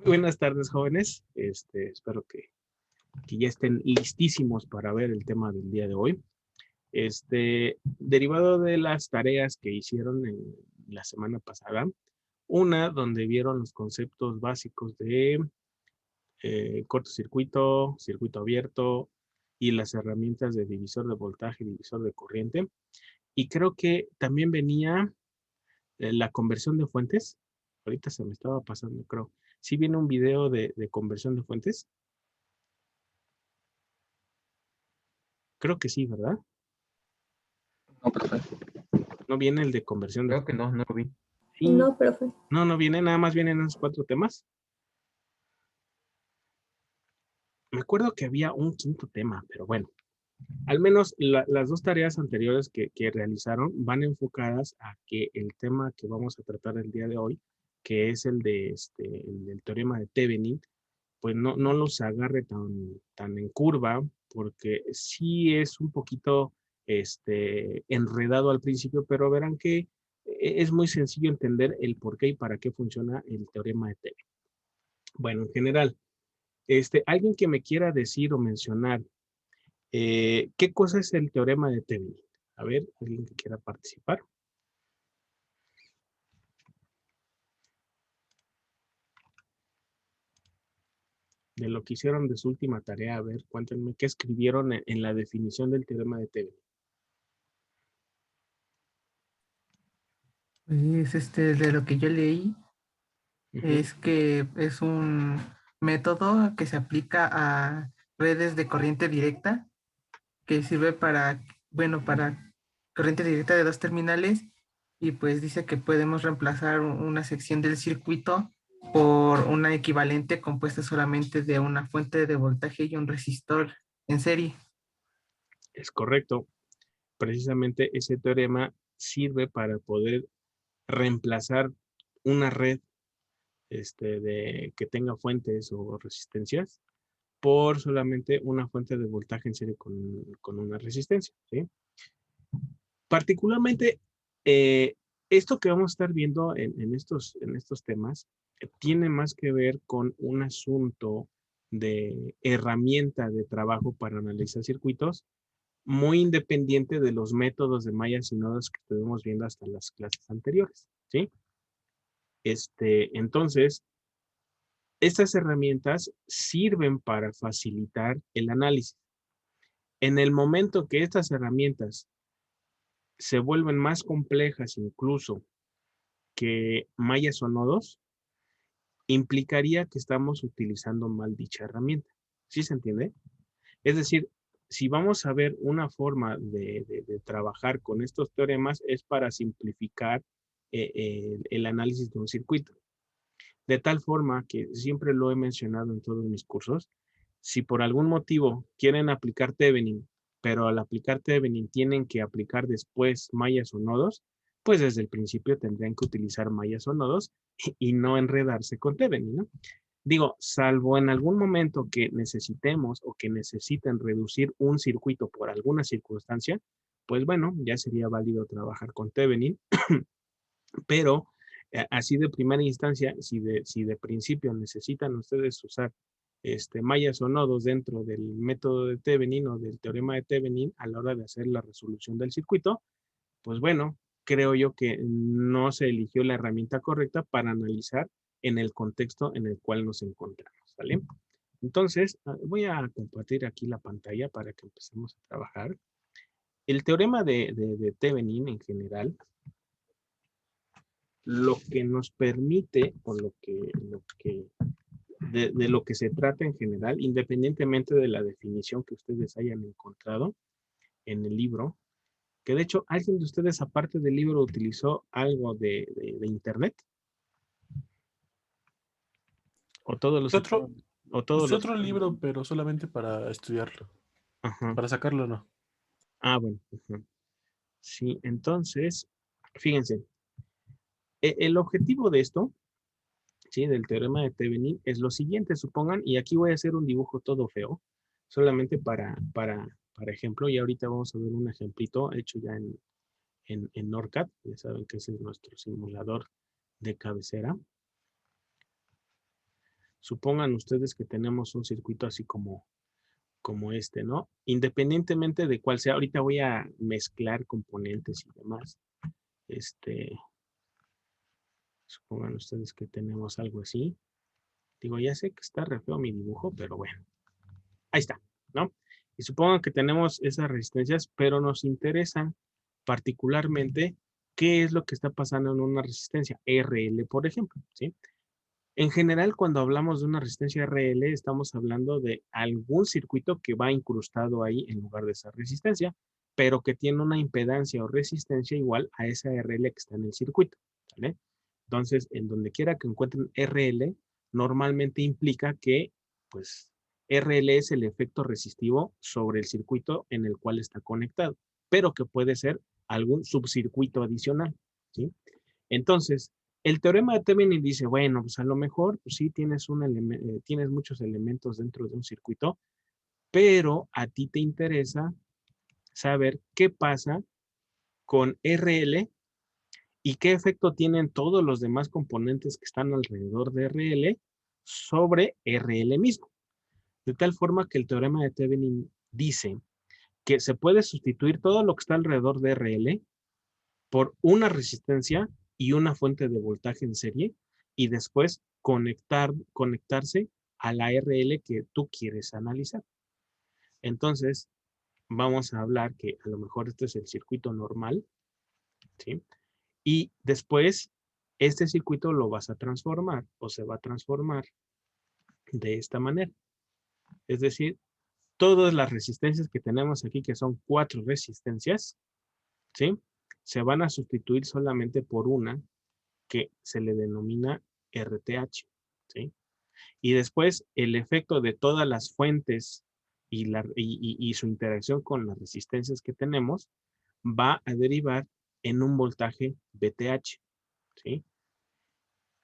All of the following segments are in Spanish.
Buenas tardes, jóvenes. Espero que ya estén listísimos para ver el tema del día de hoy. Derivado de las tareas que hicieron en la semana pasada, una donde vieron los conceptos básicos de cortocircuito, circuito abierto y las herramientas de divisor de voltaje y divisor de corriente. Y creo que también venía la conversión de fuentes. Ahorita se me estaba pasando, creo. Sí viene un video de conversión de fuentes. Creo que sí, ¿verdad? No, profe. No viene el de conversión de Creo que fuentes. no lo vi. Sí. No, profe. No viene, nada más vienen esos 4 temas. Me acuerdo que había un quinto tema, pero bueno. Al menos las 2 tareas anteriores que realizaron van enfocadas a que el tema que vamos a tratar el día de hoy, que es el del teorema de Thevenin, pues no los agarre tan en curva, porque sí es un poquito enredado al principio, pero verán que es muy sencillo entender el por qué y para qué funciona el teorema de Thevenin. Bueno, en general, alguien que me quiera decir o mencionar ¿qué cosa es el teorema de Thevenin? A ver, alguien que quiera participar. De lo que hicieron de su última tarea, a ver, cuéntenme qué escribieron en la definición del teorema de Thevenin. Pues de lo que yo leí es que es un método que se aplica a redes de corriente directa que sirve para corriente directa de 2 terminales y pues dice que podemos reemplazar una sección del circuito por una equivalente compuesta solamente de una fuente de voltaje y un resistor en serie. Es correcto. Precisamente ese teorema sirve para poder reemplazar una red que tenga fuentes o resistencias por solamente una fuente de voltaje en serie con una resistencia, ¿sí? Particularmente, esto que vamos a estar viendo en estos temas tiene más que ver con un asunto de herramienta de trabajo para analizar circuitos, muy independiente de los métodos de mallas y nodos que estuvimos viendo hasta las clases anteriores, ¿sí? Entonces, estas herramientas sirven para facilitar el análisis. En el momento que estas herramientas se vuelven más complejas incluso que mallas o nodos, implicaría que estamos utilizando mal dicha herramienta. ¿Sí se entiende? Es decir, si vamos a ver una forma de trabajar con estos teoremas es para simplificar el análisis de un circuito. De tal forma que siempre lo he mencionado en todos mis cursos, si por algún motivo quieren aplicar Thevenin, pero al aplicar Thevenin tienen que aplicar después mallas o nodos, pues desde el principio tendrían que utilizar mallas o nodos y no enredarse con Thevenin, ¿no? Digo, salvo en algún momento que necesitemos o que necesiten reducir un circuito por alguna circunstancia, pues bueno, ya sería válido trabajar con Thevenin, pero así de primera instancia, si de principio necesitan ustedes usar mallas o nodos dentro del método de Thevenin o del teorema de Thevenin a la hora de hacer la resolución del circuito, pues bueno, creo yo que no se eligió la herramienta correcta para analizar en el contexto en el cual nos encontramos, ¿vale? Entonces, voy a compartir aquí la pantalla para que empecemos a trabajar. El teorema de Thevenin en general, lo que nos permite, o de lo que se trata en general, independientemente de la definición que ustedes hayan encontrado en el libro, que de hecho, ¿alguien de ustedes, aparte del libro, utilizó algo de internet? ¿O todos los... Usé otro libro, pero solamente para estudiarlo. Ajá. Para sacarlo, no. Ah, bueno. Ajá. Sí, entonces, fíjense, el objetivo de esto, ¿sí? Del teorema de Thevenin es lo siguiente, supongan, y aquí voy a hacer un dibujo todo feo, solamente para ejemplo, y ahorita vamos a ver un ejemplito hecho ya en NORCAD, ya saben que ese es nuestro simulador de cabecera. Supongan ustedes que tenemos un circuito así como este, ¿no? Independientemente de cuál sea, ahorita voy a mezclar componentes y demás. Supongan ustedes que tenemos algo así. Digo, ya sé que está re feo mi dibujo, pero bueno. Ahí está, ¿no? Y supongan que tenemos esas resistencias, pero nos interesan particularmente qué es lo que está pasando en una resistencia RL, por ejemplo, ¿sí? En general, cuando hablamos de una resistencia RL, estamos hablando de algún circuito que va incrustado ahí en lugar de esa resistencia, pero que tiene una impedancia o resistencia igual a esa RL que está en el circuito, ¿vale? Entonces, en donde quiera que encuentren RL, normalmente implica que, pues, RL es el efecto resistivo sobre el circuito en el cual está conectado, pero que puede ser algún subcircuito adicional, ¿sí? Entonces, el teorema de Thevenin dice, bueno, pues a lo mejor, pues sí, tienes muchos elementos dentro de un circuito, pero a ti te interesa saber qué pasa con RL y qué efecto tienen todos los demás componentes que están alrededor de RL sobre RL mismo. De tal forma que el teorema de Thevenin dice que se puede sustituir todo lo que está alrededor de RL por una resistencia y una fuente de voltaje en serie y después conectarse a la RL que tú quieres analizar. Entonces, vamos a hablar que a lo mejor este es el circuito normal, ¿sí? Y después, este circuito lo vas a transformar o se va a transformar de esta manera. Es decir, todas las resistencias que tenemos aquí, que son 4 resistencias, ¿sí? Se van a sustituir solamente por una que se le denomina RTH, ¿sí? Y después el efecto de todas las fuentes y su interacción con las resistencias que tenemos va a derivar en un voltaje VTH, ¿sí?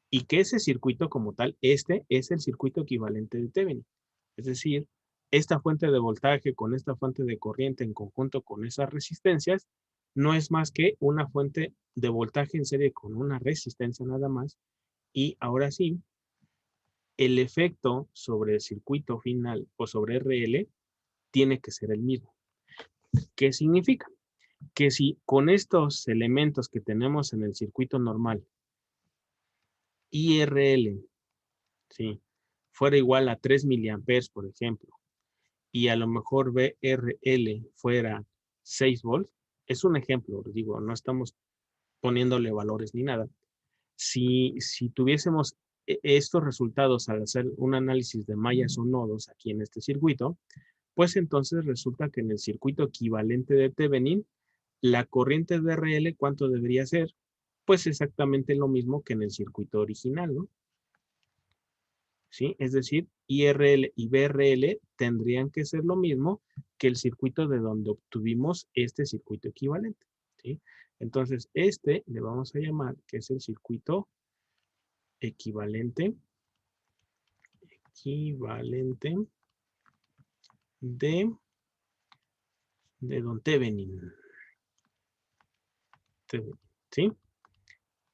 Y que ese circuito como tal, este es el circuito equivalente de Thevenin. Es decir, esta fuente de voltaje con esta fuente de corriente en conjunto con esas resistencias no es más que una fuente de voltaje en serie con una resistencia nada más. Y ahora sí, el efecto sobre el circuito final o sobre RL tiene que ser el mismo. ¿Qué significa? Que si con estos elementos que tenemos en el circuito normal, IRL, ¿sí?, fuera igual a 3 miliamperes, por ejemplo, y a lo mejor VRL fuera 6 volts, es un ejemplo, digo, no estamos poniéndole valores ni nada. Si tuviésemos estos resultados al hacer un análisis de mallas o nodos aquí en este circuito, pues entonces resulta que en el circuito equivalente de Thevenin, la corriente de RL, ¿cuánto debería ser? Pues exactamente lo mismo que en el circuito original, ¿no? ¿Sí? Es decir, IRL y BRL tendrían que ser lo mismo que el circuito de donde obtuvimos este circuito equivalente, ¿sí? Entonces, este le vamos a llamar que es el circuito equivalente de don Thevenin, ¿sí?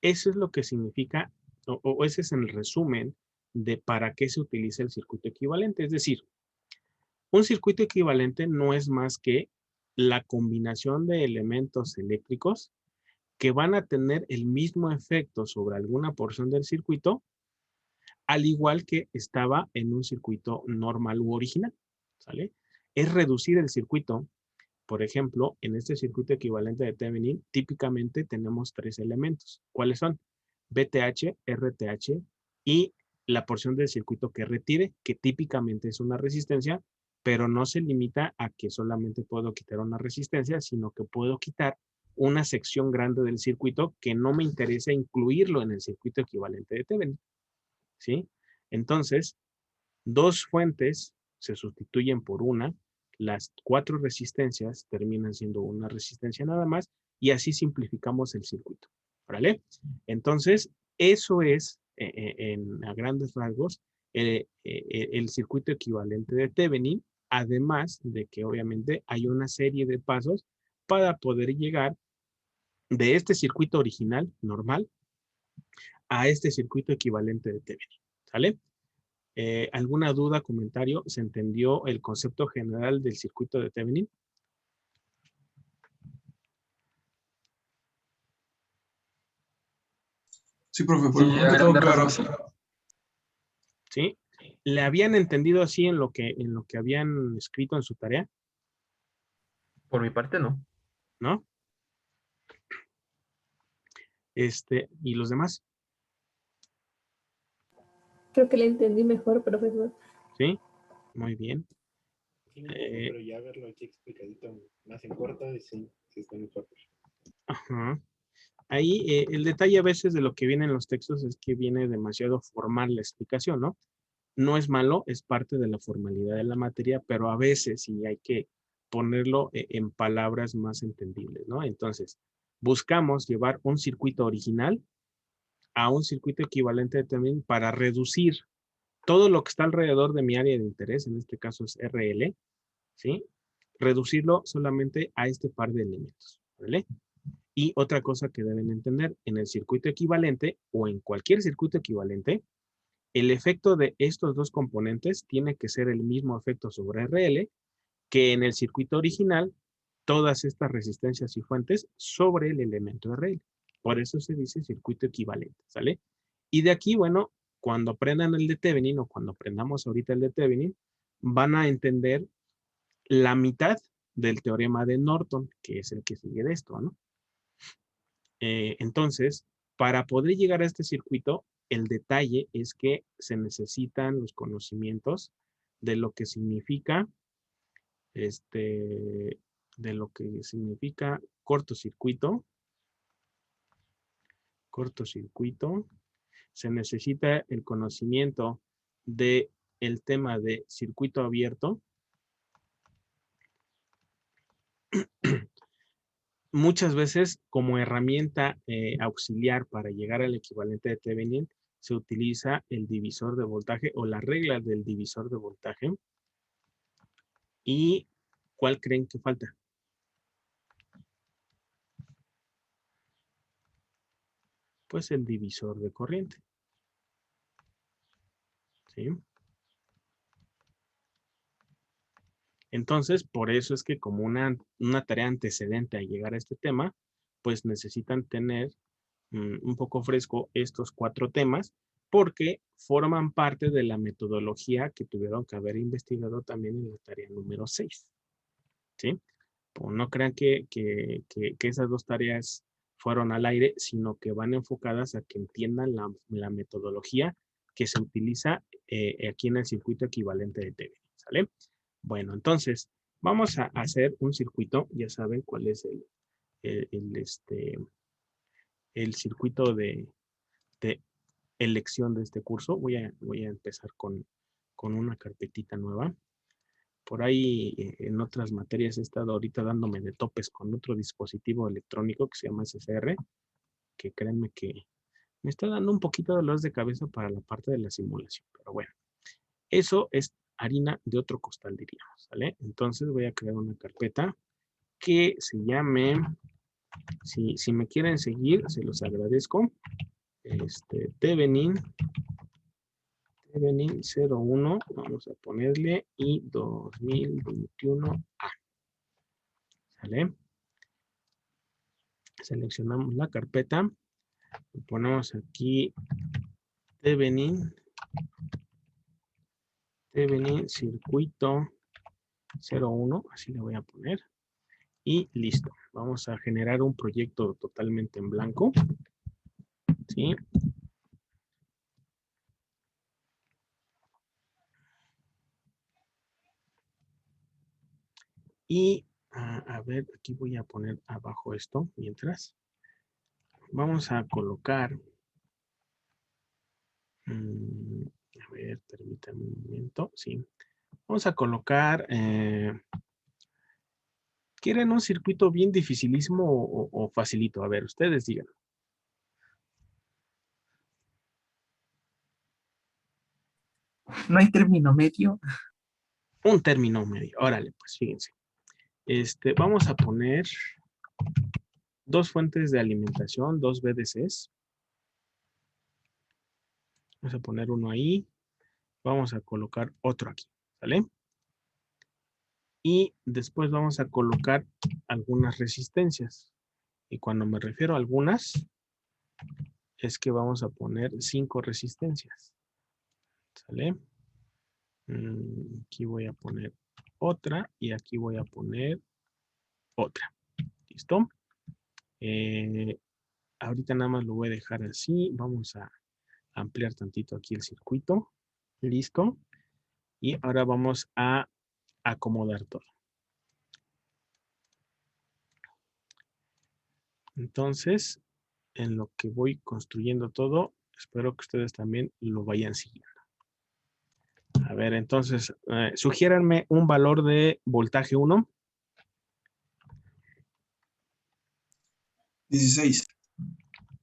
Eso es lo que significa, o ese es el resumen de para qué se utiliza el circuito equivalente. Es decir, un circuito equivalente no es más que la combinación de elementos eléctricos que van a tener el mismo efecto sobre alguna porción del circuito, al igual que estaba en un circuito normal u original, ¿sale? Es reducir el circuito. Por ejemplo, en este circuito equivalente de Thevenin, típicamente tenemos 3 elementos. ¿Cuáles son? VTH, RTH y la porción del circuito que retire, que típicamente es una resistencia, pero no se limita a que solamente puedo quitar una resistencia, sino que puedo quitar una sección grande del circuito que no me interesa incluirlo en el circuito equivalente de Thevenin, ¿sí? Entonces, 2 fuentes se sustituyen por una, las 4 resistencias terminan siendo una resistencia nada más, y así simplificamos el circuito, ¿vale? Entonces, eso es, a grandes rasgos, el circuito equivalente de Thevenin, además de que obviamente hay una serie de pasos para poder llegar de este circuito original, normal, a este circuito equivalente de Thevenin, ¿sale? ¿Alguna duda, comentario? ¿Se entendió el concepto general del circuito de Thevenin? Sí, profe, por Sí, el momento a todo grandes claro. rasgos. ¿Sí? ¿Le habían entendido así en lo que habían escrito en su tarea? Por mi parte, no. ¿No? ¿Y los demás? Creo que le entendí mejor, profesor. ¿Sí? Muy bien. Sí, pero ya verlo aquí explicadito más en corto, y sí está muy fuerte. Ajá. Ahí el detalle a veces de lo que viene en los textos es que viene demasiado formal la explicación, ¿no? No es malo, es parte de la formalidad de la materia, pero a veces sí hay que ponerlo en palabras más entendibles, ¿no? Entonces, buscamos llevar un circuito original a un circuito equivalente también para reducir todo lo que está alrededor de mi área de interés, en este caso es RL, ¿sí? Reducirlo solamente a este par de elementos, ¿vale? Y otra cosa que deben entender, en el circuito equivalente o en cualquier circuito equivalente, el efecto de estos dos componentes tiene que ser el mismo efecto sobre RL que en el circuito original, todas estas resistencias y fuentes sobre el elemento RL. Por eso se dice circuito equivalente, ¿sale? Y de aquí, bueno, cuando aprendan el de Thevenin o cuando aprendamos ahorita el de Thevenin, van a entender la mitad del teorema de Norton, que es el que sigue de esto, ¿no? Entonces, para poder llegar a este circuito, el detalle es que se necesitan los conocimientos de lo que significa, cortocircuito. Se necesita el conocimiento de el tema de circuito abierto. Muchas veces como herramienta auxiliar para llegar al equivalente de Thevenin se utiliza el divisor de voltaje o la regla del divisor de voltaje. ¿Y cuál creen que falta? Pues el divisor de corriente. ¿Sí? Entonces, por eso es que como una tarea antecedente a llegar a este tema, pues necesitan tener un poco fresco estos 4 temas porque forman parte de la metodología que tuvieron que haber investigado también en la tarea número 6. ¿Sí? Pues no crean que esas 2 tareas fueron al aire, sino que van enfocadas a que entiendan la metodología que se utiliza aquí en el circuito equivalente de Thevenin, ¿sale? Bueno, entonces, vamos a hacer un circuito, ya saben cuál es el circuito de elección de este curso. Voy a empezar con una carpetita nueva. Por ahí en otras materias he estado ahorita dándome de topes con otro dispositivo electrónico que se llama SSR, que créanme que me está dando un poquito de dolores de cabeza para la parte de la simulación. Pero bueno, eso es harina de otro costal, diríamos, ¿vale? Entonces voy a crear una carpeta que se llame, si me quieren seguir, se los agradezco, Thevenin 01, vamos a ponerle, y 2021A. ¿Sale? Seleccionamos la carpeta, ponemos aquí Thevenin circuito 01, así le voy a poner, y listo. Vamos a generar un proyecto totalmente en blanco, ¿sí? Y a ver, aquí voy a poner abajo esto mientras. Vamos a colocar, a ver, permítanme un momento, sí. Vamos a colocar, ¿quieren un circuito bien dificilísimo o facilito? A ver, ustedes digan. ¿No hay término medio? Un término medio. Órale, pues fíjense. Vamos a poner 2 fuentes de alimentación, 2 VDCs. Vamos a poner uno ahí. vamos a colocar otro aquí, ¿sale? Y después vamos a colocar algunas resistencias. Y cuando me refiero a algunas, es que vamos a poner 5 resistencias, ¿sale? Aquí voy a poner otra y aquí voy a poner otra. ¿Listo? Ahorita nada más lo voy a dejar así. Vamos a ampliar tantito aquí el circuito. Listo. Y ahora vamos a acomodar todo. Entonces, en lo que voy construyendo todo, espero que ustedes también lo vayan siguiendo. A ver, entonces, sugiéranme un valor de voltaje 1. 16.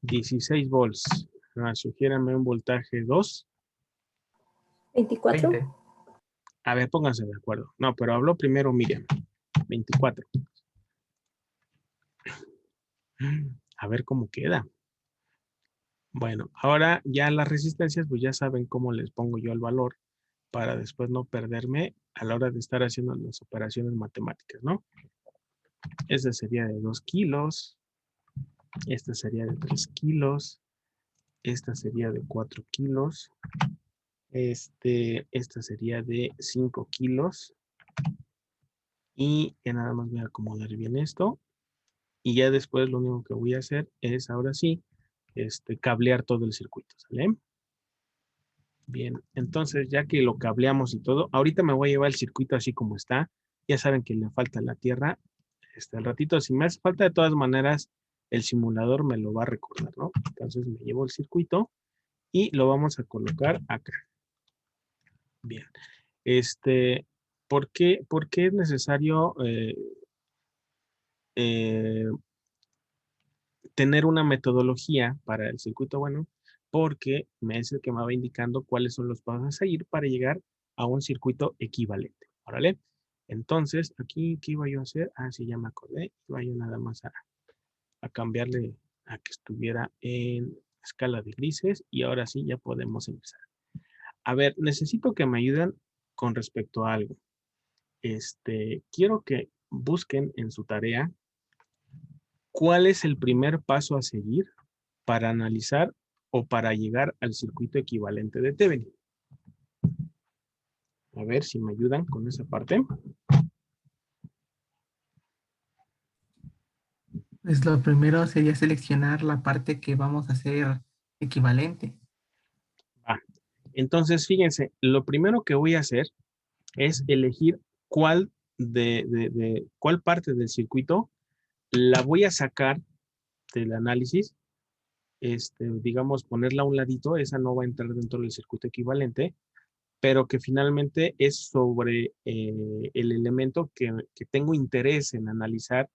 16 volts. Sugiéranme un voltaje 2. 24. 20. A ver, pónganse de acuerdo. No, pero habló primero Miriam. 24. A ver cómo queda. Bueno, ahora ya las resistencias, pues ya saben cómo les pongo yo el valor para después no perderme a la hora de estar haciendo las operaciones matemáticas, ¿no? Esta sería de 2 kilos. Esta sería de 3 kilos. Esta sería de 4 kilos. Esta sería de 5 kilos. Y ya nada más voy a acomodar bien esto. Y ya después lo único que voy a hacer es, ahora sí, cablear todo el circuito, ¿sale? Bien, entonces ya que lo cableamos y todo, ahorita me voy a llevar el circuito así como está. Ya saben que le falta la tierra. Al ratito, si me hace falta, de todas maneras, el simulador me lo va a recordar, ¿no? Entonces me llevo el circuito y lo vamos a colocar acá. Bien. ¿Por qué es necesario tener una metodología para el circuito? Bueno, porque es el que me va indicando cuáles son los pasos a seguir para llegar a un circuito equivalente. ¿Órale? Entonces, aquí, ¿qué iba yo a hacer? Ah, sí, ya me acordé. Iba yo nada más a cambiarle a que estuviera en escala de grises y ahora sí ya podemos empezar. A ver, necesito que me ayuden con respecto a algo. Quiero que busquen en su tarea cuál es el primer paso a seguir para analizar o para llegar al circuito equivalente de Thevenin. A ver si me ayudan con esa parte. Pues lo primero sería seleccionar la parte que vamos a hacer equivalente. Entonces, fíjense, lo primero que voy a hacer es elegir cuál cuál parte del circuito la voy a sacar del análisis, digamos, ponerla a un ladito, esa no va a entrar dentro del circuito equivalente, pero que finalmente es sobre el elemento que tengo interés en analizar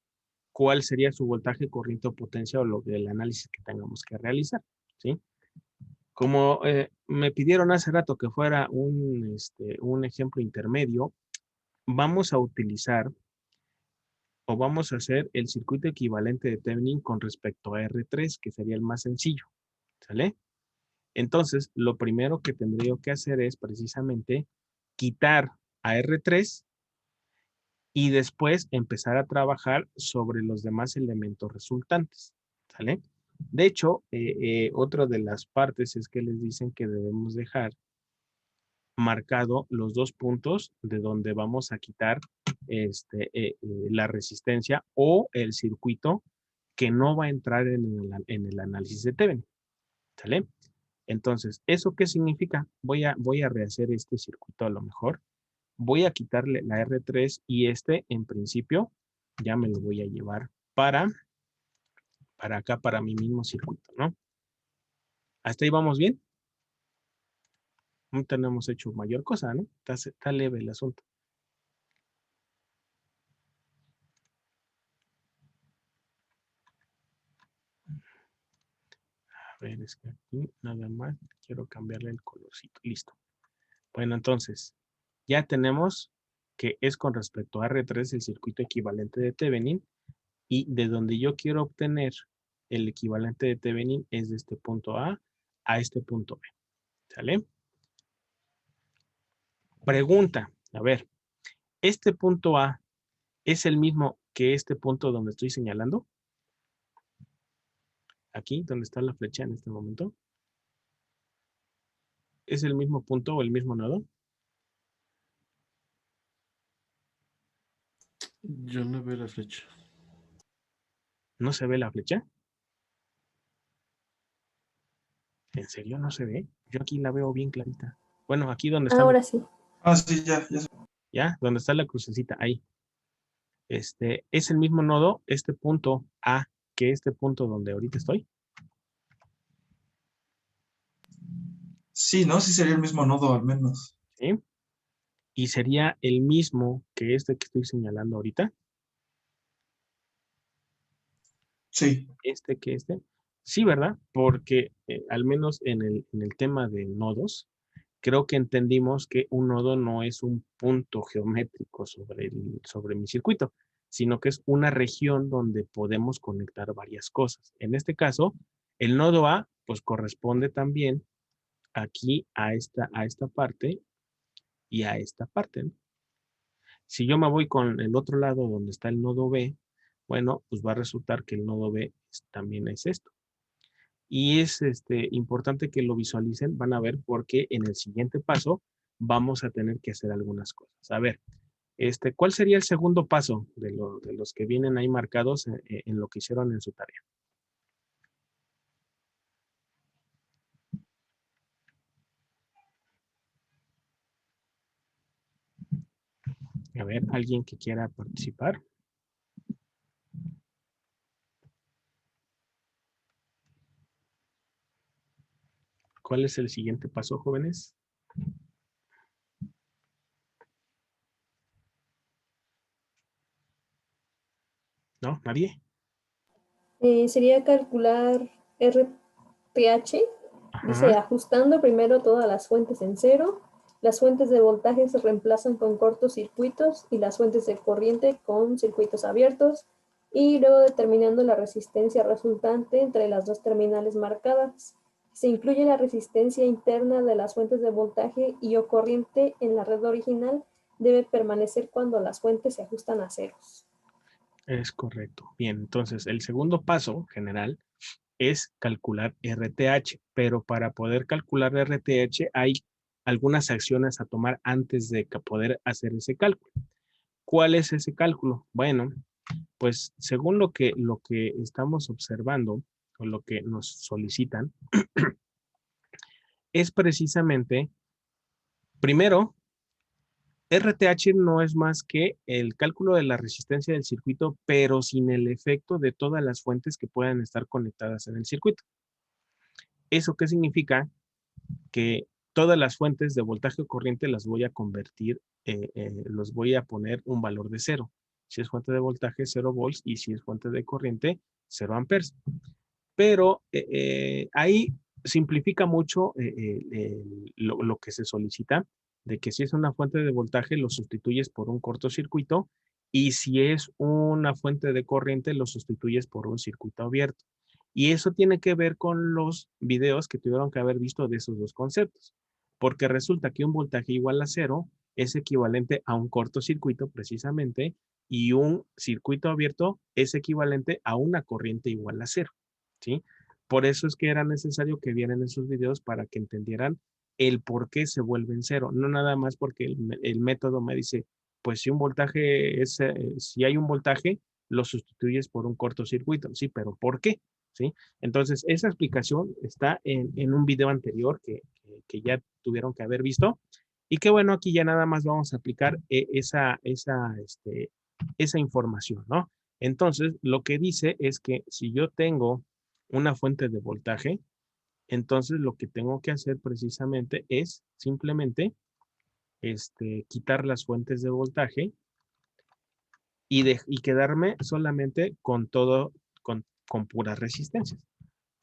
cuál sería su voltaje, corriente o potencia o lo del análisis que tengamos que realizar, ¿sí? Como me pidieron hace rato que fuera un ejemplo intermedio, vamos a utilizar o vamos a hacer el circuito equivalente de Thevenin con respecto a R3, que sería el más sencillo, ¿sale? Entonces, lo primero que tendría que hacer es precisamente quitar a R3 y después empezar a trabajar sobre los demás elementos resultantes, ¿sale? De hecho, otra de las partes es que les dicen que debemos dejar marcado los 2 puntos de donde vamos a quitar la resistencia o el circuito que no va a entrar en el análisis de Thevenin, ¿sale? Entonces, ¿eso qué significa? Voy a rehacer este circuito a lo mejor. Voy a quitarle la R3 y en principio, ya me lo voy a llevar para acá, para mi mismo circuito, ¿no? ¿Hasta ahí vamos bien? No tenemos hecho mayor cosa, ¿no? Está leve el asunto. A ver, es que aquí nada más quiero cambiarle el colorcito. Listo. Bueno, entonces, ya tenemos que es con respecto a R3 el circuito equivalente de Thevenin y de donde yo quiero obtener el equivalente de Thevenin es de este punto A a este punto B. ¿Sale? Pregunta, a ver, ¿este punto A es el mismo que este punto donde estoy señalando? Aquí, donde está la flecha en este momento. ¿Es el mismo punto o el mismo nodo? Yo no veo la flecha. ¿No se ve la flecha? ¿En serio no se ve? Yo aquí la veo bien clarita. Bueno, aquí donde está, Ahora sí. Ah, sí, ya. ya, donde está la crucecita, ahí. Es el mismo nodo, este punto A, que este punto donde ahorita estoy. Sí, ¿no? Sí sería el mismo nodo al menos. ¿Sí? Y sería el mismo que este que estoy señalando ahorita. Sí. Este. Sí, ¿verdad? Porque al menos en el tema de nodos, creo que entendimos que un nodo no es un punto geométrico sobre mi circuito, sino que es una región donde podemos conectar varias cosas. En este caso, el nodo A, pues corresponde también aquí a esta parte y a esta parte, ¿no? Si yo me voy con el otro lado donde está el nodo B, bueno, pues va a resultar que el nodo B también es esto. Y es importante que lo visualicen, van a ver porque en el siguiente paso vamos a tener que hacer algunas cosas. A ver, ¿cuál sería el segundo paso de los que vienen ahí marcados en lo que hicieron en su tarea? A ver, ¿alguien que quiera participar? ¿Cuál es el siguiente paso, jóvenes? ¿No? ¿Nadie? Sería calcular RTH. Dice, Ajá. ajustando primero todas las fuentes en cero. Las fuentes de voltaje se reemplazan con cortocircuitos y las fuentes de corriente con circuitos abiertos. Y luego determinando la resistencia resultante entre las dos terminales marcadas. Se incluye la resistencia interna de las fuentes de voltaje y o corriente en la red original debe permanecer cuando las fuentes se ajustan a ceros. Es correcto. Bien, entonces el segundo paso general es calcular RTH, pero para poder calcular RTH hay algunas acciones a tomar antes de poder hacer ese cálculo. ¿Cuál es ese cálculo? Bueno, pues según lo que estamos observando o lo que nos solicitan, es precisamente, primero, RTH no es más que el cálculo de la resistencia del circuito, pero sin el efecto de todas las fuentes que puedan estar conectadas en el circuito. ¿Eso qué significa? Que todas las fuentes de voltaje o corriente las voy a convertir, los voy a poner un valor de cero. Si es fuente de voltaje, 0 volts, y si es fuente de corriente, 0 amperes. Pero ahí simplifica mucho lo que se solicita, de que si es una fuente de voltaje, lo sustituyes por un cortocircuito, y si es una fuente de corriente, lo sustituyes por un circuito abierto. Y eso tiene que ver con los videos que tuvieron que haber visto de esos dos conceptos, porque resulta que un voltaje igual a cero es equivalente a un cortocircuito precisamente, y un circuito abierto es equivalente a una corriente igual a cero, ¿sí? Por eso es que era necesario que vieran esos videos para que entendieran el por qué se vuelven cero, no nada más porque el método me dice, pues si un voltaje si hay un voltaje, lo sustituyes por un cortocircuito, sí, pero ¿por qué? ¿Sí? Entonces, esa explicación está en un video anterior que ya tuvieron que haber visto, y que bueno, aquí ya nada más vamos a aplicar esa información, ¿no? Entonces, lo que dice es que si yo tengo una fuente de voltaje, entonces lo que tengo que hacer precisamente es simplemente quitar las fuentes de voltaje y quedarme solamente con todo, con puras resistencias.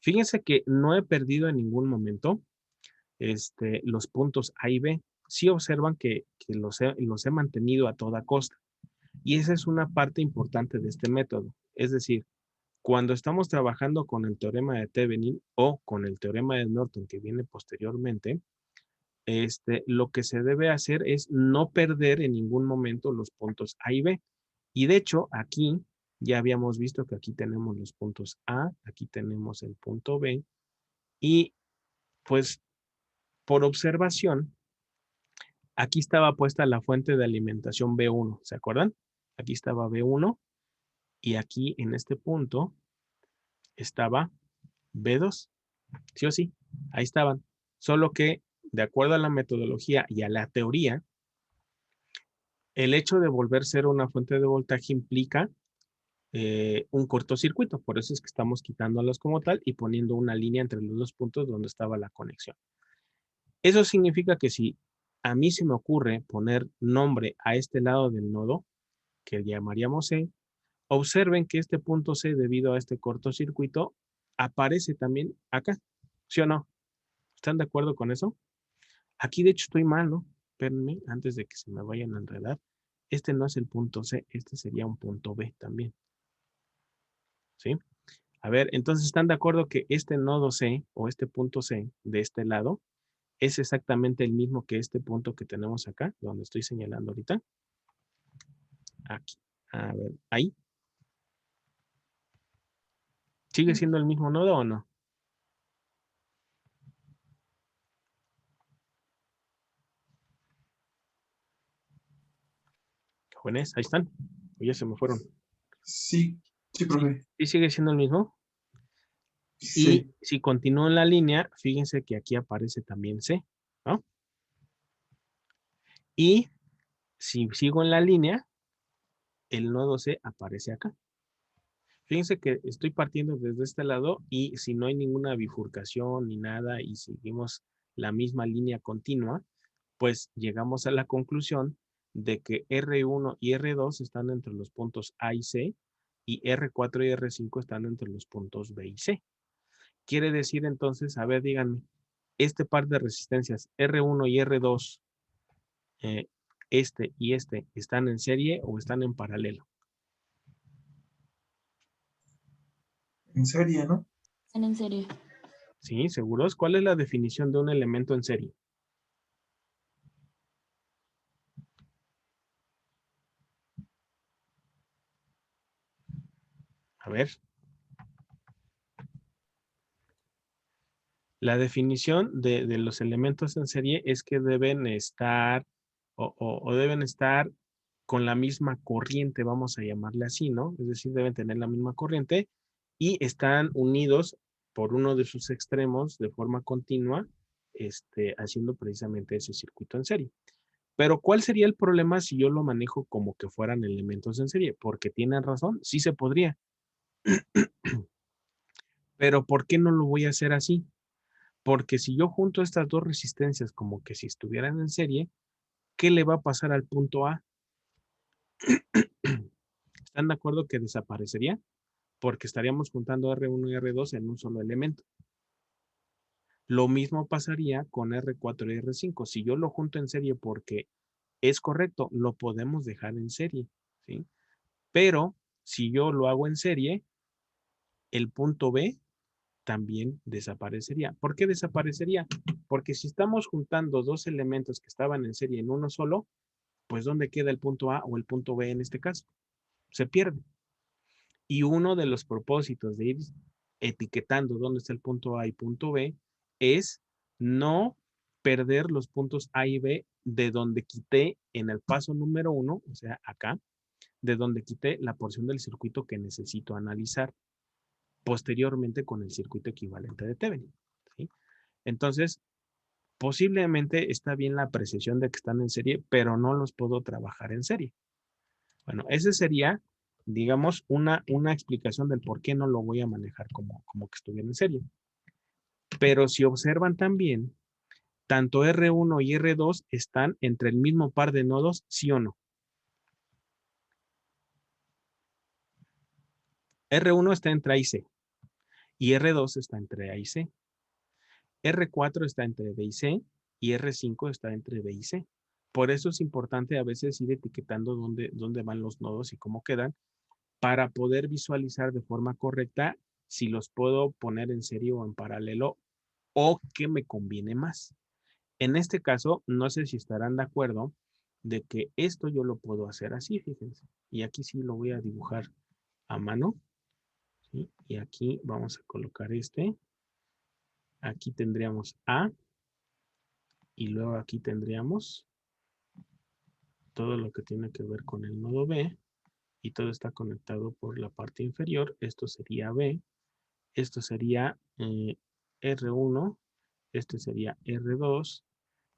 Fíjense que no he perdido en ningún momento los puntos A y B. Sí observan que los he mantenido a toda costa. Y esa es una parte importante de este método. Es decir, cuando estamos trabajando con el teorema de Thevenin o con el teorema de Norton que viene posteriormente, lo que se debe hacer es no perder en ningún momento los puntos A y B. Y de hecho, aquí ya habíamos visto que aquí tenemos los puntos A, aquí tenemos el punto B, y pues por observación, aquí estaba puesta la fuente de alimentación B1, ¿se acuerdan? Aquí estaba B1 y aquí en este punto estaba B2, sí o sí, ahí estaban. Solo que, de acuerdo a la metodología y a la teoría, el hecho de volver cero una fuente de voltaje implica un cortocircuito. Por eso es que estamos quitándolos como tal y poniendo una línea entre los dos puntos donde estaba la conexión. Eso significa que si a mí se me ocurre poner nombre a este lado del nodo, que llamaríamos C, observen que este punto C, debido a este cortocircuito, aparece también acá. ¿Sí o no? ¿Están de acuerdo con eso? Aquí de hecho estoy mal, ¿no? Espérenme, antes de que se me vayan a enredar. Este no es el punto C, este sería un punto B también. ¿Sí? A ver, entonces, ¿están de acuerdo que este nodo C o este punto C de este lado es exactamente el mismo que este punto que tenemos acá, donde estoy señalando ahorita? Aquí. A ver, ahí. ¿Sigue siendo el mismo nodo o no? Jóvenes, ahí están. O ya se me fueron. Sí, sí, profe. ¿Sí sigue siendo el mismo? Sí. Y si continúo en la línea, fíjense que aquí aparece también C, ¿no? Y si sigo en la línea, el nodo C aparece acá. Fíjense que estoy partiendo desde este lado y si no hay ninguna bifurcación ni nada y seguimos la misma línea continua, pues llegamos a la conclusión de que R1 y R2 están entre los puntos A y C y R4 y R5 están entre los puntos B y C. Quiere decir entonces, a ver, díganme, este par de resistencias R1 y R2, este y este, ¿están en serie o están en paralelo? En serie, ¿no? Están en serie. ¿Sí? ¿Seguros? ¿Cuál es la definición de un elemento en serie? A ver. La definición de los elementos en serie es que deben estar o deben estar con la misma corriente, vamos a llamarle así, ¿no? Es decir, deben tener la misma corriente y están unidos por uno de sus extremos de forma continua, haciendo precisamente ese circuito en serie. Pero ¿cuál sería el problema si yo lo manejo como que fueran elementos en serie? Porque tienen razón, sí se podría. Pero ¿por qué no lo voy a hacer así? Porque si yo junto estas dos resistencias como que si estuvieran en serie, ¿qué le va a pasar al punto A? ¿Están de acuerdo que desaparecería? Porque estaríamos juntando R1 y R2 en un solo elemento. Lo mismo pasaría con R4 y R5. Si yo lo junto en serie porque es correcto, lo podemos dejar en serie, ¿sí? Pero si yo lo hago en serie, el punto B también desaparecería. ¿Por qué desaparecería? Porque si estamos juntando dos elementos que estaban en serie en uno solo, pues ¿dónde queda el punto A o el punto B en este caso? Se pierde. Y uno de los propósitos de ir etiquetando dónde está el punto A y punto B es no perder los puntos A y B de donde quité en el paso número 1, o sea, acá, de donde quité la porción del circuito que necesito analizar posteriormente con el circuito equivalente de Thevenin, ¿sí? Entonces, posiblemente está bien la precisión de que están en serie, pero no los puedo trabajar en serie. Bueno, ese sería, digamos, una explicación del por qué no lo voy a manejar como que estuviera en serie. Pero si observan también, tanto R1 y R2 están entre el mismo par de nodos, ¿sí o no? R1 está entre A y C y R2 está entre A y C. R4 está entre B y C y R5 está entre B y C. Por eso es importante a veces ir etiquetando dónde van los nodos y cómo quedan para poder visualizar de forma correcta si los puedo poner en serie o en paralelo o qué me conviene más. En este caso, no sé si estarán de acuerdo de que esto yo lo puedo hacer así, fíjense. Y aquí sí lo voy a dibujar a mano. ¿Sí? Y aquí vamos a colocar este. Aquí tendríamos A. Y luego aquí tendríamos todo lo que tiene que ver con el nodo B. Y todo está conectado por la parte inferior. Esto sería B. Esto sería R1. Este sería R2.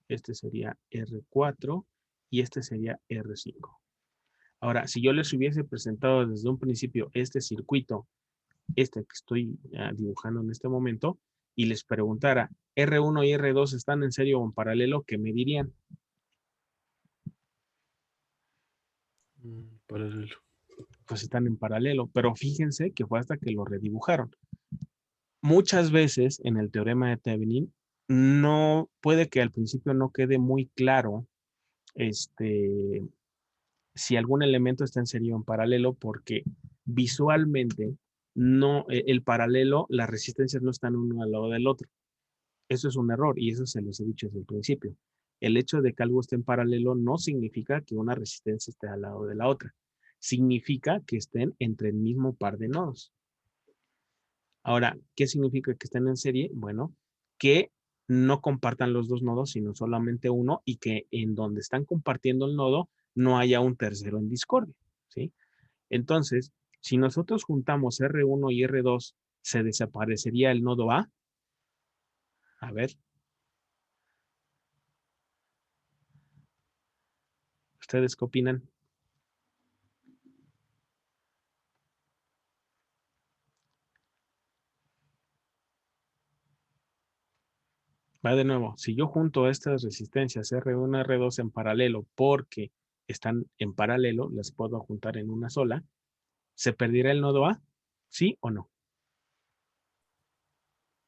Este sería R4. Y este sería R5. Ahora, si yo les hubiese presentado desde un principio este circuito, este que estoy dibujando en este momento, y les preguntara, R1 y R2 están en serie o en paralelo, ¿qué me dirían? Paralelo. Pues están en paralelo, pero fíjense que fue hasta que lo redibujaron. Muchas veces en el teorema de Thevenin, no puede que al principio no quede muy claro si algún elemento está en serie o en paralelo, porque visualmente no, el paralelo, las resistencias no están uno al lado del otro. Eso es un error y eso se los he dicho desde el principio. El hecho de que algo esté en paralelo no significa que una resistencia esté al lado de la otra. Significa que estén entre el mismo par de nodos. Ahora, ¿qué significa que estén en serie? Bueno, que no compartan los dos nodos, sino solamente uno, y que en donde están compartiendo el nodo no haya un tercero en discordia, ¿sí? Entonces, si nosotros juntamos R1 y R2, ¿se desaparecería el nodo A? A ver. ¿Ustedes qué opinan? Va de nuevo, si yo junto estas resistencias R1 y R2 en paralelo porque están en paralelo, las puedo juntar en una sola, ¿se perderá el nodo A? ¿Sí o no?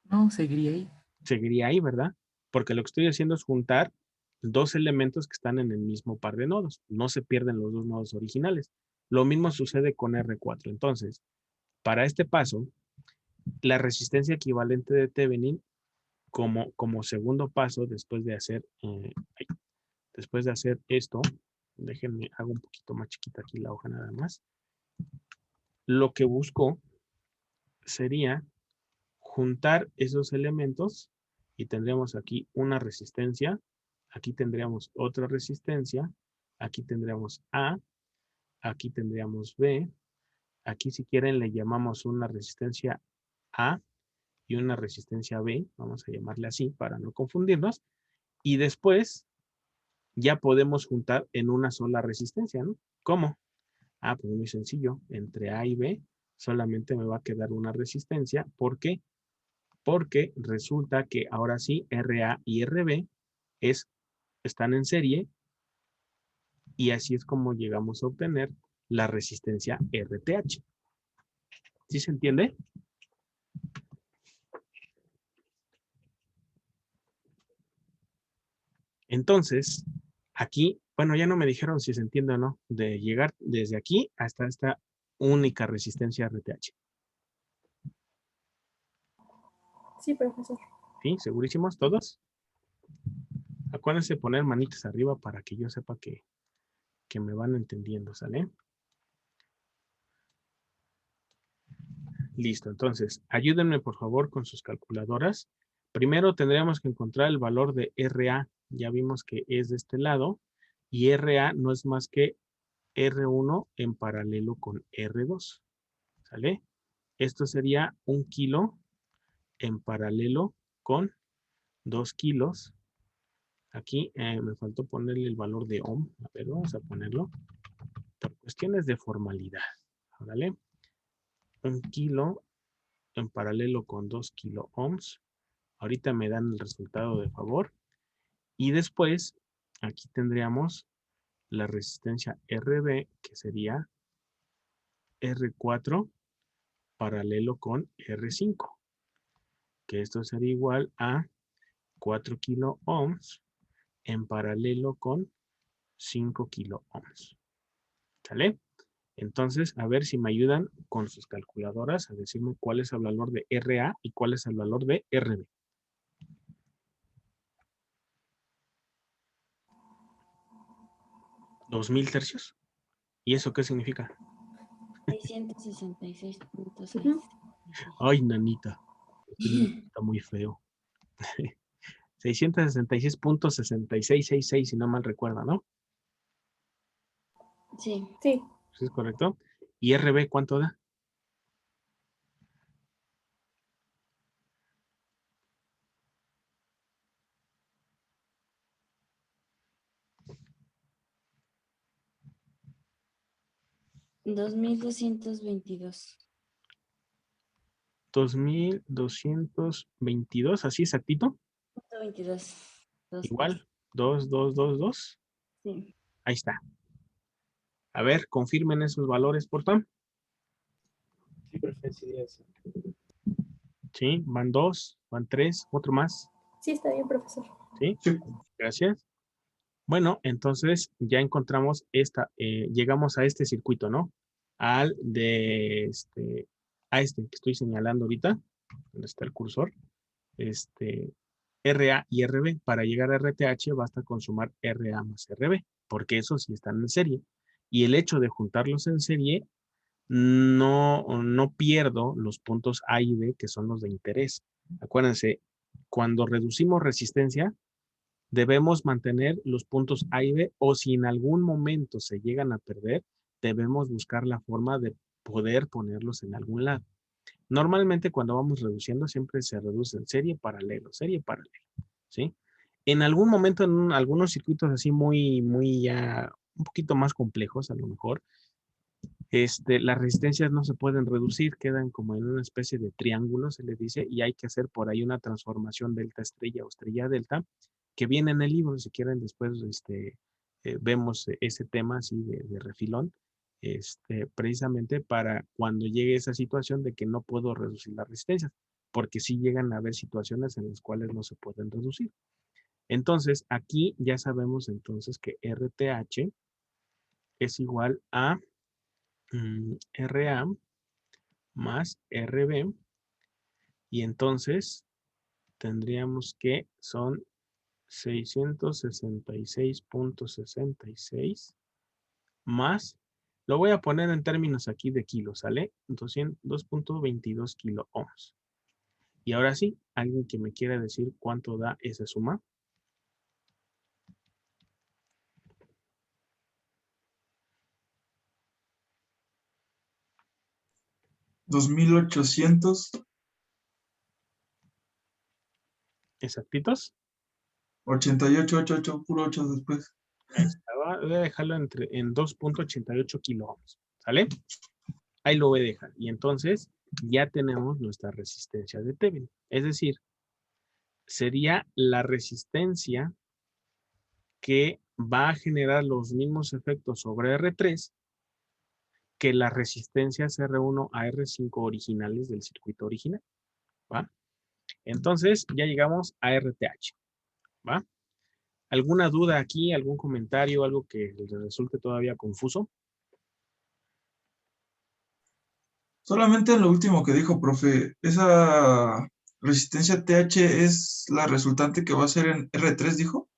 No, seguiría ahí. Seguiría ahí, ¿verdad? Porque lo que estoy haciendo es juntar dos elementos que están en el mismo par de nodos. No se pierden los dos nodos originales. Lo mismo sucede con R4. Entonces, para este paso, la resistencia equivalente de Thevenin como segundo paso después de hacer esto, déjenme, hago un poquito más chiquita aquí la hoja nada más. Lo que busco sería juntar esos elementos y tendríamos aquí una resistencia, aquí tendríamos otra resistencia, aquí tendríamos A, aquí tendríamos B, aquí si quieren le llamamos una resistencia A y una resistencia B, vamos a llamarle así para no confundirnos, y después ya podemos juntar en una sola resistencia, ¿no? ¿Cómo? Ah, pues muy sencillo, entre A y B solamente me va a quedar una resistencia, ¿por qué? Porque resulta que ahora sí RA y RB están en serie y así es como llegamos a obtener la resistencia RTH. ¿Sí se entiende? Entonces, aquí, bueno, ya no me dijeron si se entiende o no, de llegar desde aquí hasta esta única resistencia RTH. Sí, profesor. ¿Sí? ¿Segurísimos todos? Acuérdense de poner manitas arriba para que yo sepa que me van entendiendo, ¿sale? Listo, entonces, ayúdenme por favor con sus calculadoras. Primero tendríamos que encontrar el valor de RA. Ya vimos que es de este lado. Y RA no es más que R1 en paralelo con R2. ¿Sale? Esto sería 1 kilo en paralelo con 2 kilos. Aquí me faltó ponerle el valor de ohm. A ver, vamos a ponerlo. Por cuestiones de formalidad. ¿Vale? 1 kilo en paralelo con 2 kilo ohms. Ahorita me dan el resultado de favor. Y después, aquí tendríamos la resistencia RB, que sería R4 paralelo con R5. Que esto sería igual a 4 kilo ohms en paralelo con 5 kilo ohms. ¿Sale? Entonces, a ver si me ayudan con sus calculadoras a decirme cuál es el valor de RA y cuál es el valor de RB. 2000 tercios. ¿Y eso qué significa? 666.6. Ujú. Ay, nanita. Está muy feo. 666.6666, si no mal recuerdo, ¿no? Sí. Sí, ¿Sí es correcto? ¿Y RB cuánto da? $2,222. 2222, así exactito. 22. Igual, 2222. Sí. Ahí está. A ver, confirmen esos valores, por favor. Sí, profe, sí, eso. Sí, van 2, van 3, otro más. sí está bien, profesor. Sí, Sí. gracias. Bueno, entonces ya encontramos llegamos a este circuito, ¿no? A este que estoy señalando ahorita, donde está el cursor, RA y RB. Para llegar a RTH basta con sumar RA más RB, porque esos sí están en serie. Y el hecho de juntarlos en serie, no pierdo los puntos A y B, que son los de interés. Acuérdense, cuando reducimos resistencia, debemos mantener los puntos A y B, o si en algún momento se llegan a perder, debemos buscar la forma de poder ponerlos en algún lado. Normalmente cuando vamos reduciendo siempre se reduce en serie, paralelo, ¿sí? En algún momento en algunos circuitos así muy ya un poquito más complejos a lo mejor, las resistencias no se pueden reducir, quedan como en una especie de triángulo, se le dice, y hay que hacer por ahí una transformación delta estrella o estrella delta, que viene en el libro. Si quieren después vemos ese tema así de refilón, precisamente para cuando llegue esa situación de que no puedo reducir las resistencias, porque sí llegan a haber situaciones en las cuales no se pueden reducir. Entonces, aquí ya sabemos entonces que RTH es igual a RA más RB, y entonces tendríamos que son 666.66 más, lo voy a poner en términos aquí de kilos, ¿sale? 2.22 kilo ohms. Y ahora sí, alguien que me quiera decir cuánto da esa suma. $2,800. ¿Exactitos? 88, puro 8 después. Ahí está, voy a dejarlo en 2.88 kilo ohms, ¿sale? Ahí lo voy a dejar. Y entonces ya tenemos nuestra resistencia de Thevenin. Es decir, sería la resistencia que va a generar los mismos efectos sobre R3 que las resistencias R1 a R5 originales del circuito original, ¿va? Entonces ya llegamos a RTH, ¿va? ¿Alguna duda aquí, algún comentario, algo que les resulte todavía confuso? Solamente lo último que dijo, profe, esa resistencia TH es la resultante que va a ser en R3, dijo.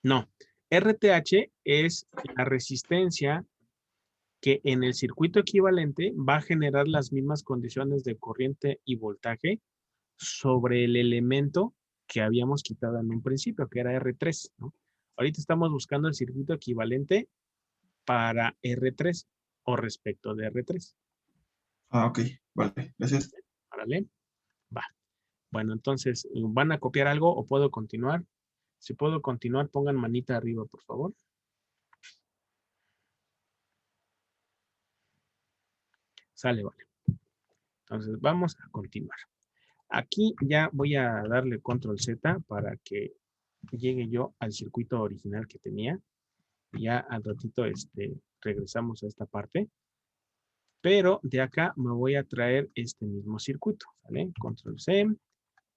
No, RTH es la resistencia que en el circuito equivalente va a generar las mismas condiciones de corriente y voltaje sobre el elemento que habíamos quitado en un principio, que era R3, ¿no? Ahorita estamos buscando el circuito equivalente para R3 o respecto de R3. Ah, ok, vale, gracias. ¿Vale? Va. Bueno, entonces, ¿van a copiar algo o puedo continuar? Si puedo continuar, pongan manita arriba, por favor. Sale, vale. Entonces, vamos a continuar. Aquí ya voy a darle control Z para que llegue yo al circuito original que tenía. Ya al ratito regresamos a esta parte. Pero de acá me voy a traer este mismo circuito, ¿vale? Control C.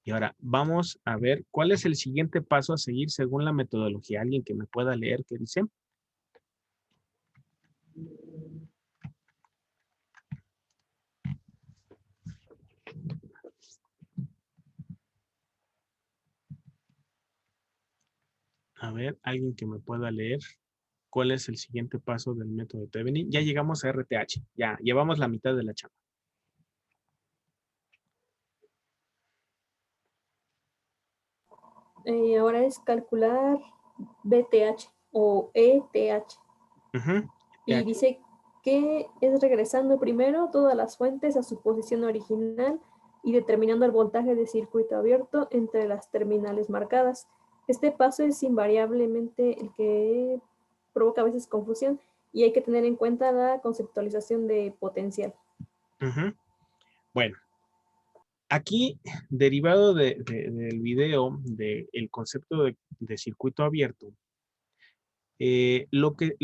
Y ahora vamos a ver cuál es el siguiente paso a seguir según la metodología. ¿Alguien que me pueda leer qué dice? A ver, alguien que me pueda leer. ¿Cuál es el siguiente paso del método de Thevenin? Ya llegamos a RTH. Ya llevamos la mitad de la chamba. Ahora es calcular BTH o ETH. Ujú. Y dice que es regresando primero todas las fuentes a su posición original y determinando el voltaje de circuito abierto entre las terminales marcadas. Este paso es invariablemente el que provoca a veces confusión y hay que tener en cuenta la conceptualización de potencial. Ujú. Bueno, aquí, derivado del video del concepto de circuito abierto, de lo que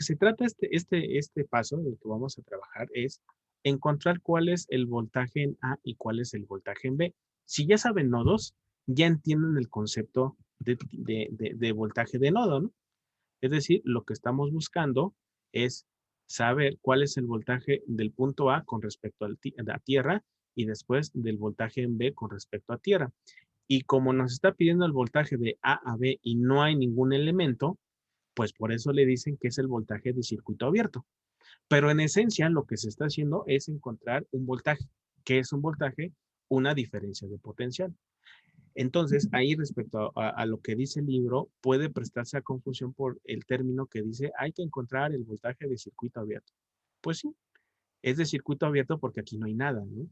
se trata este paso del que vamos a trabajar es encontrar cuál es el voltaje en A y cuál es el voltaje en B. Si ya saben nodos, ya entienden el concepto de voltaje de nodo, ¿no? Es decir, lo que estamos buscando es saber cuál es el voltaje del punto A con respecto a tierra y después del voltaje en B con respecto a tierra. Y como nos está pidiendo el voltaje de A a B y no hay ningún elemento, pues por eso le dicen que es el voltaje de circuito abierto. Pero en esencia lo que se está haciendo es encontrar un voltaje. ¿Qué es un voltaje? Una diferencia de potencial. Entonces, ahí respecto a lo que dice el libro, puede prestarse a confusión por el término que dice hay que encontrar el voltaje de circuito abierto. Pues sí, es de circuito abierto porque aquí no hay nada, ¿no?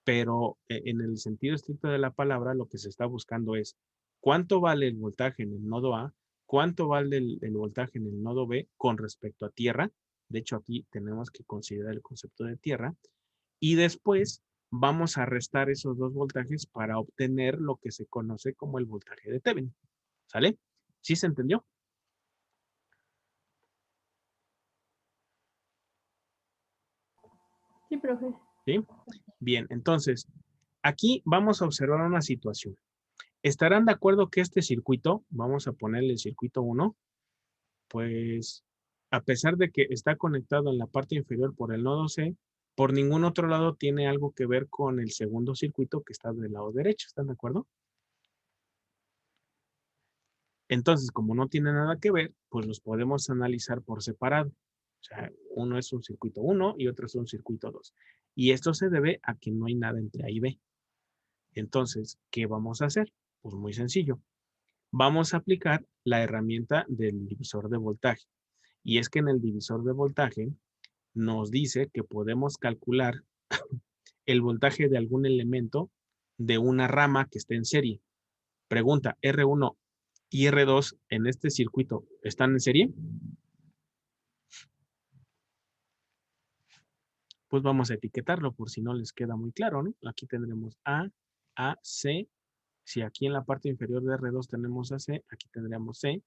Pero en el sentido estricto de la palabra, lo que se está buscando es cuánto vale el voltaje en el nodo A, cuánto vale el voltaje en el nodo B con respecto a tierra. De hecho, aquí tenemos que considerar el concepto de tierra. Y después vamos a restar esos dos voltajes para obtener lo que se conoce como el voltaje de Thevenin. ¿Sale? ¿Sí se entendió? Sí, profe. ¿Sí? Bien, entonces, aquí vamos a observar una situación. ¿Estarán de acuerdo que este circuito, vamos a ponerle el circuito 1, pues a pesar de que está conectado en la parte inferior por el nodo C, por ningún otro lado tiene algo que ver con el segundo circuito que está del lado derecho? ¿Están de acuerdo? Entonces, como no tiene nada que ver, pues los podemos analizar por separado. O sea, uno es un circuito 1 y otro es un circuito 2. Y esto se debe a que no hay nada entre A y B. Entonces, ¿qué vamos a hacer? Pues muy sencillo. Vamos a aplicar la herramienta del divisor de voltaje. Y es que en el divisor de voltaje nos dice que podemos calcular el voltaje de algún elemento de una rama que esté en serie. Pregunta, R1 y R2 en este circuito, ¿están en serie? Pues vamos a etiquetarlo por si no les queda muy claro, ¿no? Aquí tendremos A, C. Si aquí en la parte inferior de R2 tenemos AC, aquí tendríamos C.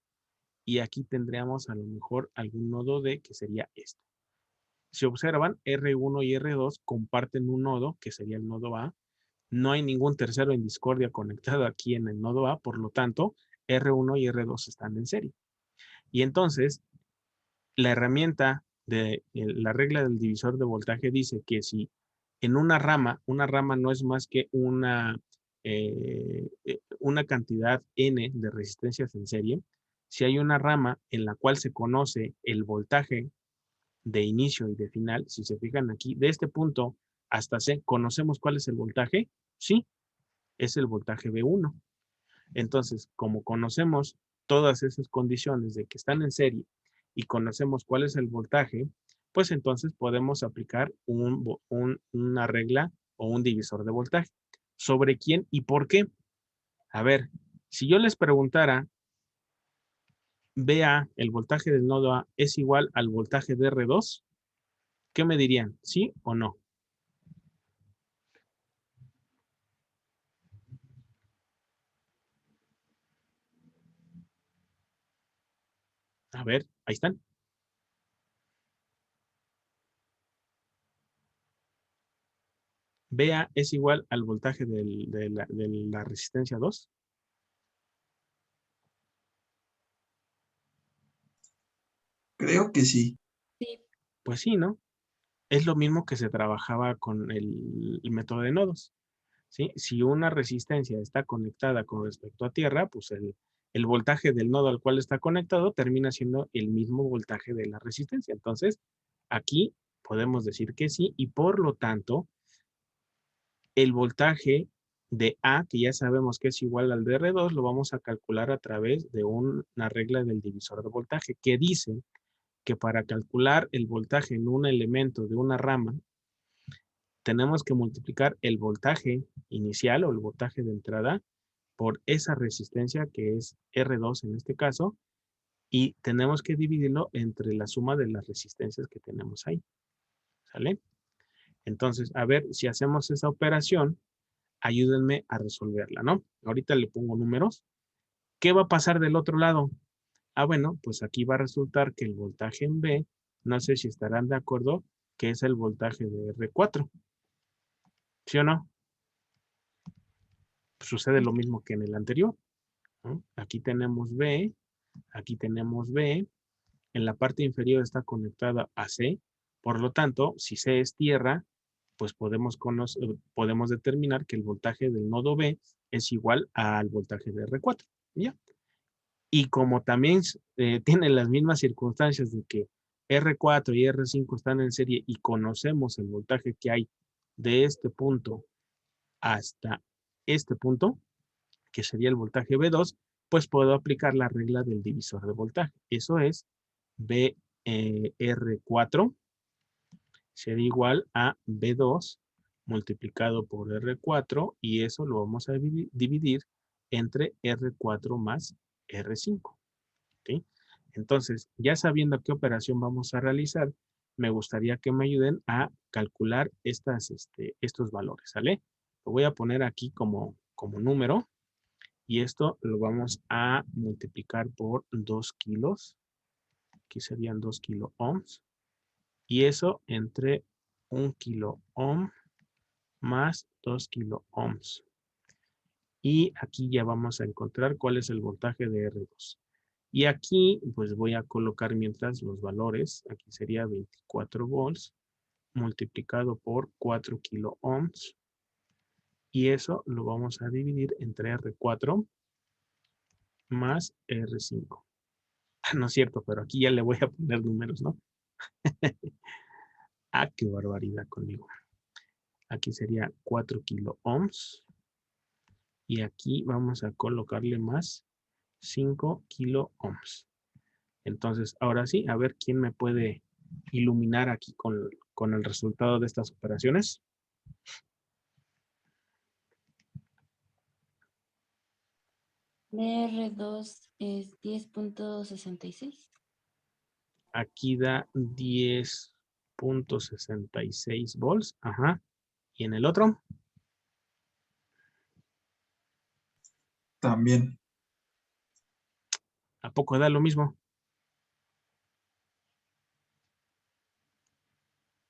Y aquí tendríamos a lo mejor algún nodo D que sería este. Si observan, R1 y R2 comparten un nodo que sería el nodo A. No hay ningún tercero en discordia conectado aquí en el nodo A, por lo tanto, R1 y R2 están en serie. Y entonces, la herramienta de la regla del divisor de voltaje dice que si en una rama no es más que una cantidad n de resistencias en serie, si hay una rama en la cual se conoce el voltaje de inicio y de final, si se fijan aquí, de este punto hasta C, ¿conocemos cuál es el voltaje? Sí, es el voltaje B1. Entonces, como conocemos todas esas condiciones de que están en serie y conocemos cuál es el voltaje, pues entonces podemos aplicar una regla o un divisor de voltaje. ¿Sobre quién y por qué? A ver, si yo les preguntara, BA, el voltaje del nodo A, es igual al voltaje de R2, ¿qué me dirían? ¿Sí o no? A ver, ahí están. BA es igual al voltaje de la resistencia 2. Creo que sí. Sí. Pues sí, ¿no? Es lo mismo que se trabajaba con el método de nodos, ¿sí? Si una resistencia está conectada con respecto a tierra, pues el voltaje del nodo al cual está conectado termina siendo el mismo voltaje de la resistencia. Entonces, aquí podemos decir que sí, y por lo tanto, el voltaje de A, que ya sabemos que es igual al de R2, lo vamos a calcular a través de una regla del divisor de voltaje, que dice que para calcular el voltaje en un elemento de una rama, tenemos que multiplicar el voltaje inicial o el voltaje de entrada por esa resistencia que es R2 en este caso, y tenemos que dividirlo entre la suma de las resistencias que tenemos ahí. ¿Sale? Entonces, a ver si hacemos esa operación, ayúdenme a resolverla, ¿no? Ahorita le pongo números. ¿Qué va a pasar del otro lado? Ah, bueno, pues aquí va a resultar que el voltaje en B, no sé si estarán de acuerdo, que es el voltaje de R4. ¿Sí o no? Sucede lo mismo que en el anterior, ¿no? Aquí tenemos B, aquí tenemos B, en la parte inferior está conectada a C, por lo tanto, si C es tierra, pues podemos determinar que el voltaje del nodo B es igual al voltaje de R4, ¿ya? Y como también tiene las mismas circunstancias de que R4 y R5 están en serie y conocemos el voltaje que hay de este punto hasta este punto, que sería el voltaje B2, pues puedo aplicar la regla del divisor de voltaje. Eso es R4 sería igual a B2 multiplicado por R4 y eso lo vamos a dividir entre R4 más R5. ¿Sí? Entonces, ya sabiendo qué operación vamos a realizar, me gustaría que me ayuden a calcular estos valores, ¿sale? Lo voy a poner aquí como número y esto lo vamos a multiplicar por 2 kilos. Aquí serían 2 kilo ohms. Y eso entre 1 kilo ohm más 2 kilo ohms. Y aquí ya vamos a encontrar cuál es el voltaje de R2. Y aquí pues voy a colocar mientras los valores. Aquí sería 24 volts multiplicado por 4 kilo ohms. Y eso lo vamos a dividir entre R4 más R5. No es cierto, pero aquí ya le voy a poner números, ¿no? Ah, qué barbaridad conmigo. Aquí sería 4 kilo ohms. Y aquí vamos a colocarle más 5 kilo ohms. Entonces, ahora sí, a ver quién me puede iluminar aquí con el resultado de estas operaciones. DR2 es 10.66. Aquí da 10.66 volts. Ajá. ¿Y en el otro? También. ¿A poco da lo mismo?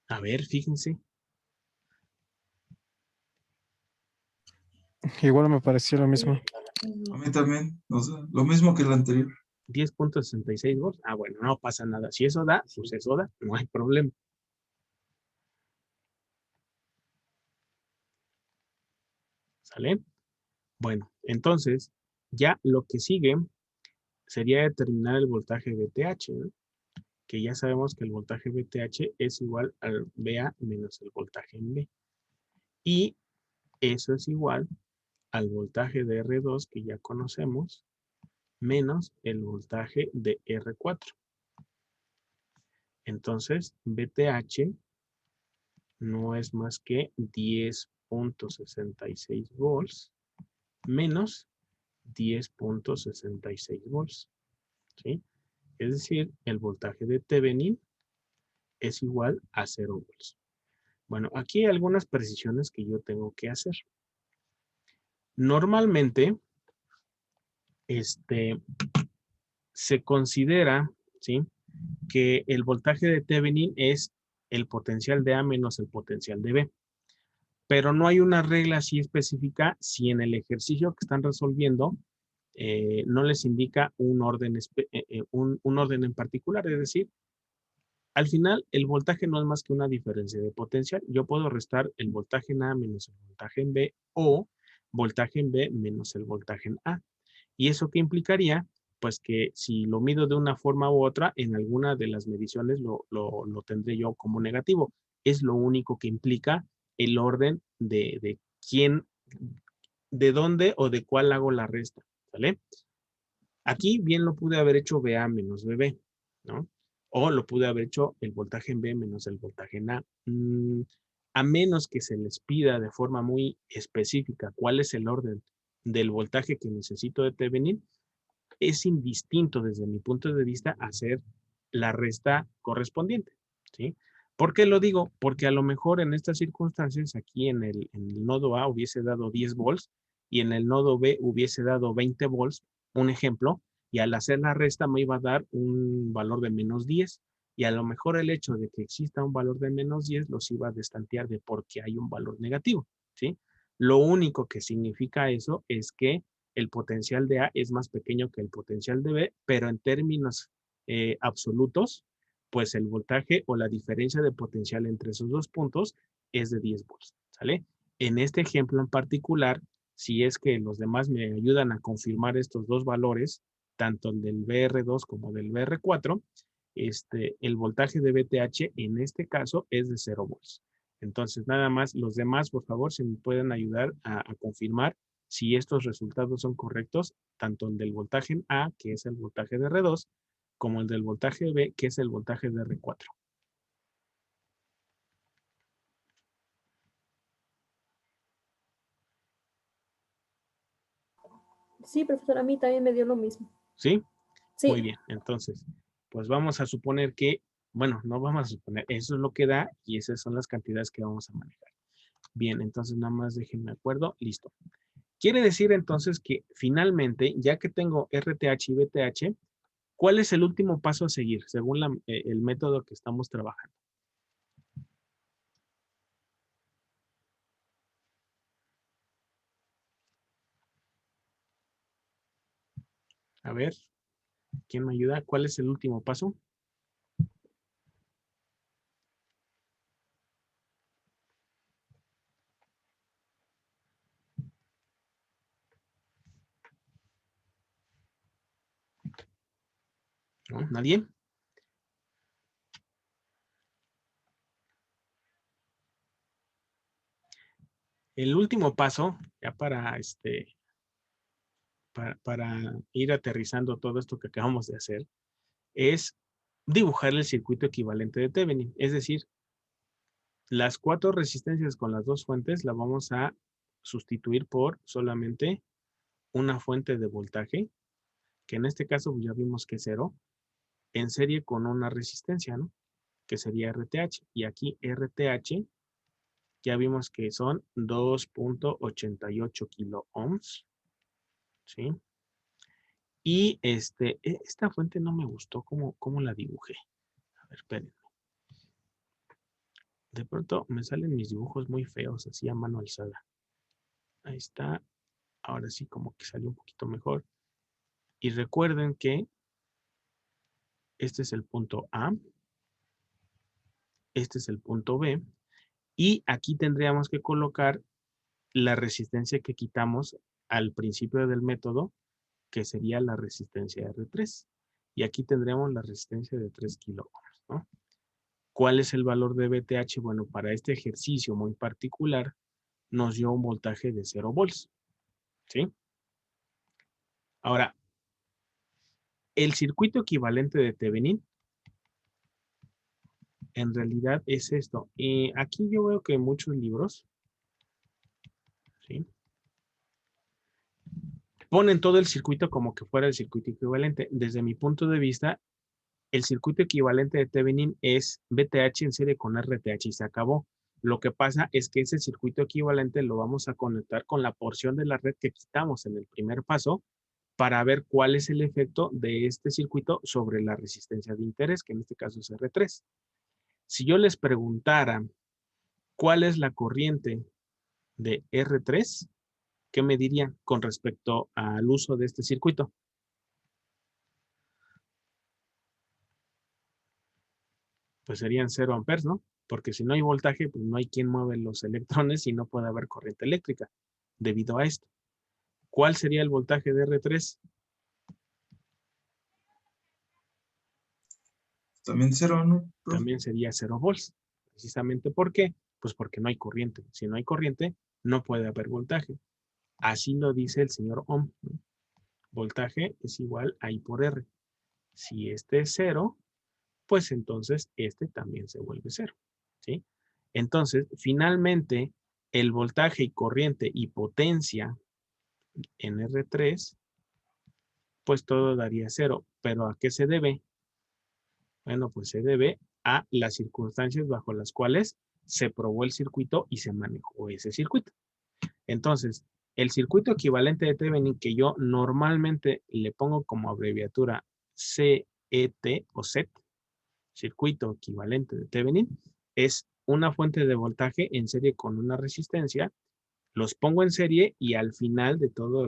A ver, fíjense. Igual me pareció lo mismo. A mí también. O sea, lo mismo que el anterior. 10.66 volts. Ah, bueno, no pasa nada. Si eso da, pues eso da. No hay problema. ¿Sale? Bueno, entonces, ya lo que sigue sería determinar el voltaje VTH, ¿no? Que ya sabemos que el voltaje VTH es igual al VA menos el voltaje en B. Y eso es igual al voltaje de R2 que ya conocemos, menos el voltaje de R4. Entonces, VTH no es más que 10.66 volts menos 10.66 volts. ¿Sí? Es decir, el voltaje de Thevenin es igual a 0 volts. Bueno, aquí hay algunas precisiones que yo tengo que hacer. Normalmente, se considera, ¿sí?, que el voltaje de Thevenin es el potencial de A menos el potencial de B. Pero no hay una regla así específica si en el ejercicio que están resolviendo no les indica un orden en particular. Es decir, al final el voltaje no es más que una diferencia de potencial. Yo puedo restar el voltaje en A menos el voltaje en B o voltaje en B menos el voltaje en A. ¿Y eso qué implicaría? Pues que si lo mido de una forma u otra, en alguna de las mediciones lo tendré yo como negativo. Es lo único que implica el orden de quién, de dónde o de cuál hago la resta, ¿vale? Aquí bien lo pude haber hecho VA menos VB, ¿no? O lo pude haber hecho el voltaje en B menos el voltaje en A. A menos que se les pida de forma muy específica cuál es el orden del voltaje que necesito determinar, es indistinto desde mi punto de vista hacer la resta correspondiente, ¿sí? ¿Por qué lo digo? Porque a lo mejor en estas circunstancias aquí en el nodo A hubiese dado 10 volts y en el nodo B hubiese dado 20 volts, un ejemplo, y al hacer la resta me iba a dar un valor de menos 10 y a lo mejor el hecho de que exista un valor de menos 10 los iba a destantear de porque hay un valor negativo, ¿sí? Lo único que significa eso es que el potencial de A es más pequeño que el potencial de B, pero en términos absolutos, pues el voltaje o la diferencia de potencial entre esos dos puntos es de 10 volts, ¿sale? En este ejemplo en particular, si es que los demás me ayudan a confirmar estos dos valores, tanto el del BR2 como del BR4, el voltaje de VTH en este caso es de 0 volts. Entonces, nada más, los demás, por favor, si me pueden ayudar a confirmar si estos resultados son correctos, tanto el del voltaje en A, que es el voltaje de R2, como el del voltaje B, que es el voltaje de R4. Sí, profesor, a mí también me dio lo mismo. ¿Sí? Sí. Muy bien, entonces, pues vamos a suponer que, bueno, no vamos a suponer, eso es lo que da y esas son las cantidades que vamos a manejar. Bien, entonces nada más déjenme acuerdo, listo. Quiere decir entonces que finalmente, ya que tengo RTH y BTH, ¿cuál es el último paso a seguir según el método que estamos trabajando? A ver, ¿quién me ayuda? ¿Cuál es el último paso? ¿No? ¿Nadie? El último paso, ya para ir aterrizando todo esto que acabamos de hacer, es dibujar el circuito equivalente de Thevenin. Es decir, las 4 resistencias con las 2 fuentes la vamos a sustituir por solamente una fuente de voltaje, que en este caso ya vimos que es 0, en serie con una resistencia, ¿no? Que sería RTH. Y aquí RTH ya vimos que son 2.88 kilo ohms, ¿sí? Y esta fuente no me gustó cómo la dibujé. A ver, espérenme. De pronto me salen mis dibujos muy feos, así a mano alzada. Ahí está. Ahora sí como que salió un poquito mejor. Y recuerden que este es el punto A. Este es el punto B. Y aquí tendríamos que colocar la resistencia que quitamos al principio del método, que sería la resistencia R3. Y aquí tendríamos la resistencia de 3 kilo ohms, ¿no? ¿Cuál es el valor de VTH? Bueno, para este ejercicio muy particular, nos dio un voltaje de 0 volts, ¿sí? Ahora, el circuito equivalente de Thevenin en realidad es esto. Aquí yo veo que muchos libros, ¿sí?, ponen todo el circuito como que fuera el circuito equivalente. Desde mi punto de vista, el circuito equivalente de Thevenin es VTH en serie con RTH y se acabó. Lo que pasa es que ese circuito equivalente lo vamos a conectar con la porción de la red que quitamos en el primer paso para ver cuál es el efecto de este circuito sobre la resistencia de interés, que en este caso es R3. Si yo les preguntara cuál es la corriente de R3, ¿qué me dirían con respecto al uso de este circuito? Pues serían 0 amperes, ¿no? Porque si no hay voltaje, pues no hay quien mueve los electrones y no puede haber corriente eléctrica debido a esto. ¿Cuál sería el voltaje de R3? También 0, ¿no, profe? También sería 0 volts. Precisamente, ¿por qué? Pues porque no hay corriente. Si no hay corriente, no puede haber voltaje. Así lo dice el señor Ohm, ¿no? Voltaje es igual a I por R. Si este es 0, pues entonces este también se vuelve 0. ¿Sí? Entonces, finalmente, el voltaje y corriente y potencia en R3, pues todo daría 0. ¿Pero a qué se debe? Bueno, pues se debe a las circunstancias bajo las cuales se probó el circuito y se manejó ese circuito. Entonces, el circuito equivalente de Thevenin, que yo normalmente le pongo como abreviatura CET o SET, circuito equivalente de Thevenin, es una fuente de voltaje en serie con una resistencia. Los pongo en serie y al final de toda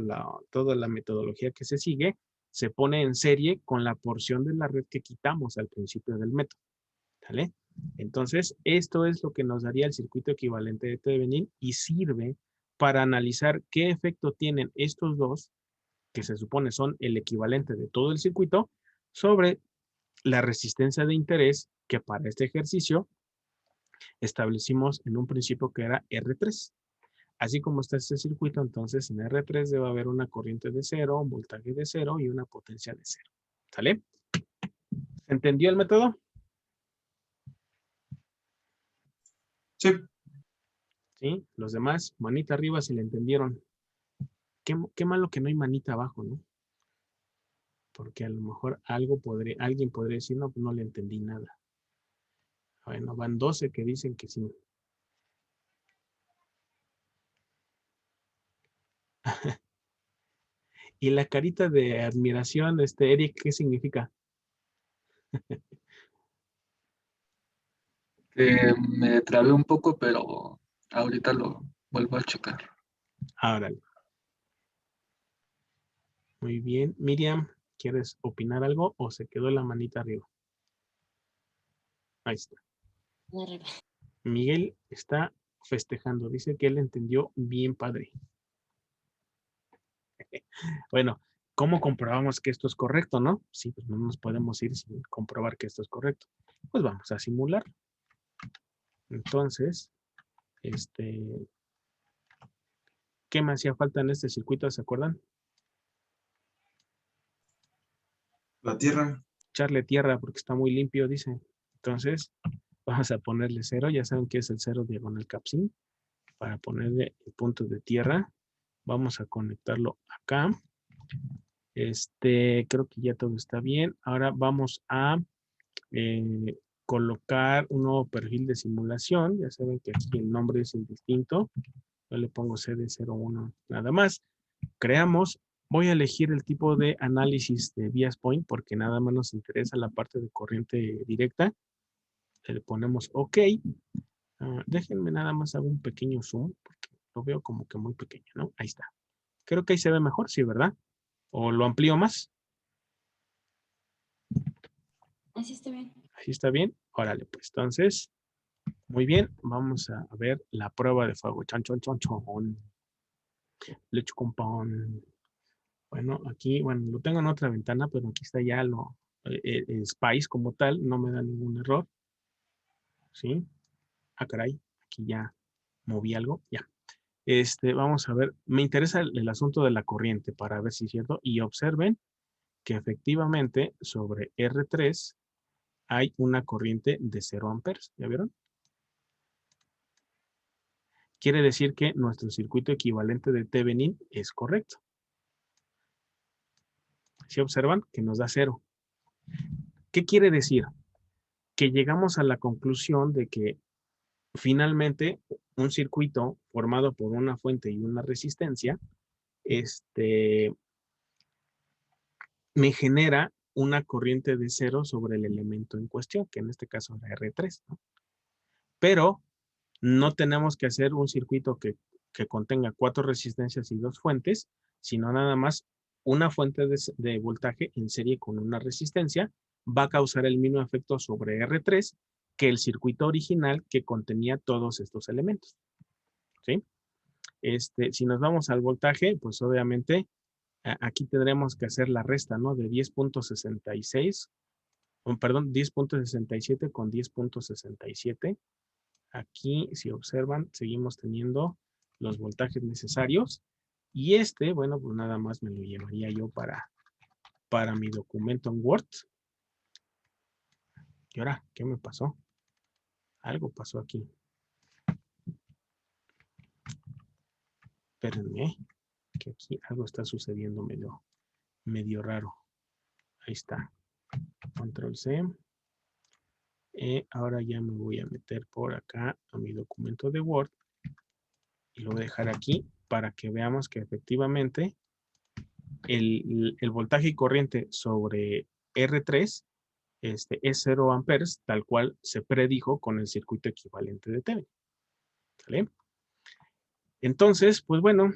la metodología que se sigue, se pone en serie con la porción de la red que quitamos al principio del método. ¿Vale? Entonces, esto es lo que nos daría el circuito equivalente de Thevenin y sirve para analizar qué efecto tienen estos dos, que se supone son el equivalente de todo el circuito, sobre la resistencia de interés que para este ejercicio establecimos en un principio que era R3. Así como está este circuito, entonces en R3 debe haber una corriente de 0, un voltaje de 0 y una potencia de 0. ¿Sale? ¿Se entendió el método? Sí. ¿Sí? Los demás, manita arriba si le entendieron. Qué malo que no hay manita abajo, ¿no? Porque a lo mejor alguien podría decir, no, pues no le entendí nada. Bueno, van 12 que dicen que sí. Y la carita de admiración, Eric, ¿qué significa? Me trabé un poco, pero ahorita lo vuelvo a checar. Árale. Muy bien. Miriam, ¿quieres opinar algo o se quedó la manita arriba? Ahí está. Arriba. Miguel está festejando. Dice que él entendió bien padre. Bueno, ¿cómo comprobamos que esto es correcto, no? Sí, pues no nos podemos ir sin comprobar que esto es correcto. Pues vamos a simular. Entonces, ¿qué me hacía falta en este circuito? ¿Se acuerdan? La tierra. Echarle tierra porque está muy limpio, dice. Entonces, vamos a ponerle 0. Ya saben que es el 0 diagonal capsin. Para ponerle el punto de tierra, vamos a conectarlo acá. Creo que ya todo está bien. Ahora vamos a colocar un nuevo perfil de simulación. Ya saben que aquí el nombre es indistinto. Yo le pongo CD01 nada más. Creamos. Voy a elegir el tipo de análisis de Bias Point porque nada más nos interesa la parte de corriente directa. Le ponemos OK. Déjenme nada más hago un pequeño zoom porque lo veo como que muy pequeño, ¿no? Ahí está. Creo que ahí se ve mejor, sí, ¿verdad? ¿O lo amplío más? Así está bien. Así está bien. Órale, pues entonces, muy bien. Vamos a ver la prueba de fuego. Chon, chon, chon, chon. Leche con pan. Bueno, aquí, bueno, lo tengo en otra ventana, pero aquí está ya el Spice como tal. No me da ningún error. ¿Sí? Ah, caray. Aquí ya moví algo. Ya. Vamos a ver. Me interesa el asunto de la corriente para ver si es cierto. Y observen que efectivamente sobre R3 hay una corriente de 0 amperes. ¿Ya vieron? Quiere decir que nuestro circuito equivalente de Thevenin es correcto. ¿Sí observan? Que nos da 0. ¿Qué quiere decir? Que llegamos a la conclusión de que finalmente un circuito formado por una fuente y una resistencia, me genera una corriente de 0 sobre el elemento en cuestión, que en este caso era R3, ¿no? Pero no tenemos que hacer un circuito que contenga 4 resistencias y 2 fuentes, sino nada más una fuente de voltaje en serie con una resistencia va a causar el mismo efecto sobre R3 que el circuito original que contenía todos estos elementos. ¿Sí? Si nos vamos al voltaje, pues obviamente aquí tendremos que hacer la resta, ¿no? De 10.66, perdón, 10.67 con 10.67. Aquí, si observan, seguimos teniendo los voltajes necesarios. Y bueno, pues nada más me lo llevaría yo para mi documento en Word. ¿Y ahora qué me pasó? Algo pasó aquí. Espérenme, que aquí algo está sucediendo medio raro. Ahí está. Control C. Ahora ya me voy a meter por acá a mi documento de Word. Y lo voy a dejar aquí para que veamos que efectivamente el voltaje y corriente sobre R3 es 0 amperes, tal cual se predijo con el circuito equivalente de Thevenin. ¿Sale? Entonces, pues bueno,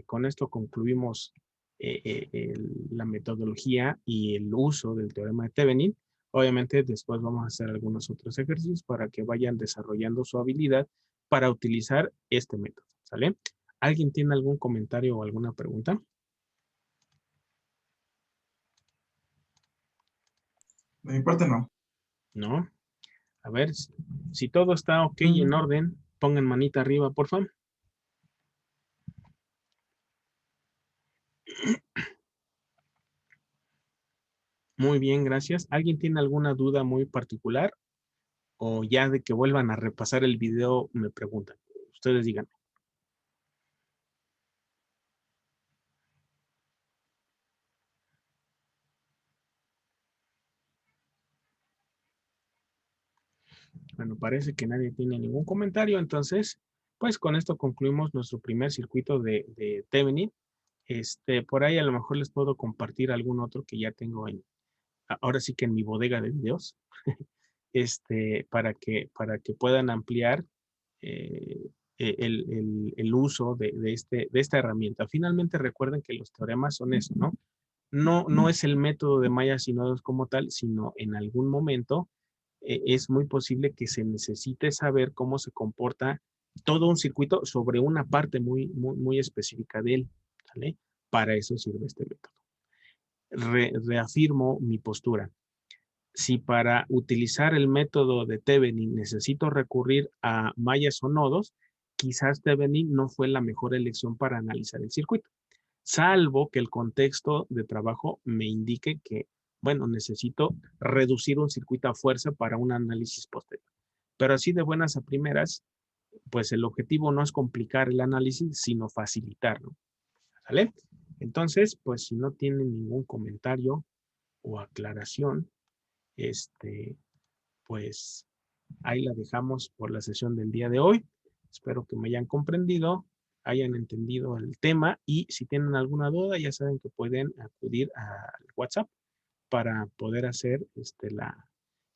con esto concluimos la metodología y el uso del teorema de Thevenin. Obviamente, después vamos a hacer algunos otros ejercicios para que vayan desarrollando su habilidad para utilizar este método. ¿Sale? ¿Alguien tiene algún comentario o alguna pregunta? De mi parte, no. No. A ver, si todo está ok y en orden, pongan manita arriba, por favor. Muy bien, gracias. ¿Alguien tiene alguna duda muy particular? O ya de que vuelvan a repasar el video, me preguntan. Ustedes digan. Bueno, parece que nadie tiene ningún comentario, entonces, pues con esto concluimos nuestro primer circuito de Thevenin. Por ahí a lo mejor les puedo compartir algún otro que ya tengo ahora sí que en mi bodega de videos, para que puedan ampliar el uso de esta herramienta. Finalmente recuerden que los teoremas son eso, ¿no? No es el método de Mayas y nodos como tal, sino en algún momento es muy posible que se necesite saber cómo se comporta todo un circuito sobre una parte muy, muy, muy específica de él, ¿vale? Para eso sirve este método. Reafirmo mi postura. Si para utilizar el método de Thevenin necesito recurrir a mallas o nodos, quizás Thevenin no fue la mejor elección para analizar el circuito, salvo que el contexto de trabajo me indique que, bueno, necesito reducir un circuito a fuerza para un análisis posterior. Pero así de buenas a primeras, pues el objetivo no es complicar el análisis, sino facilitarlo. ¿Vale? Entonces, pues si no tienen ningún comentario o aclaración, pues ahí la dejamos por la sesión del día de hoy. Espero que me hayan comprendido, hayan entendido el tema y si tienen alguna duda ya saben que pueden acudir al WhatsApp para poder hacer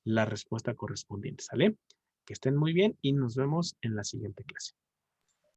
la respuesta correspondiente. ¿Sale? Que estén muy bien y nos vemos en la siguiente clase.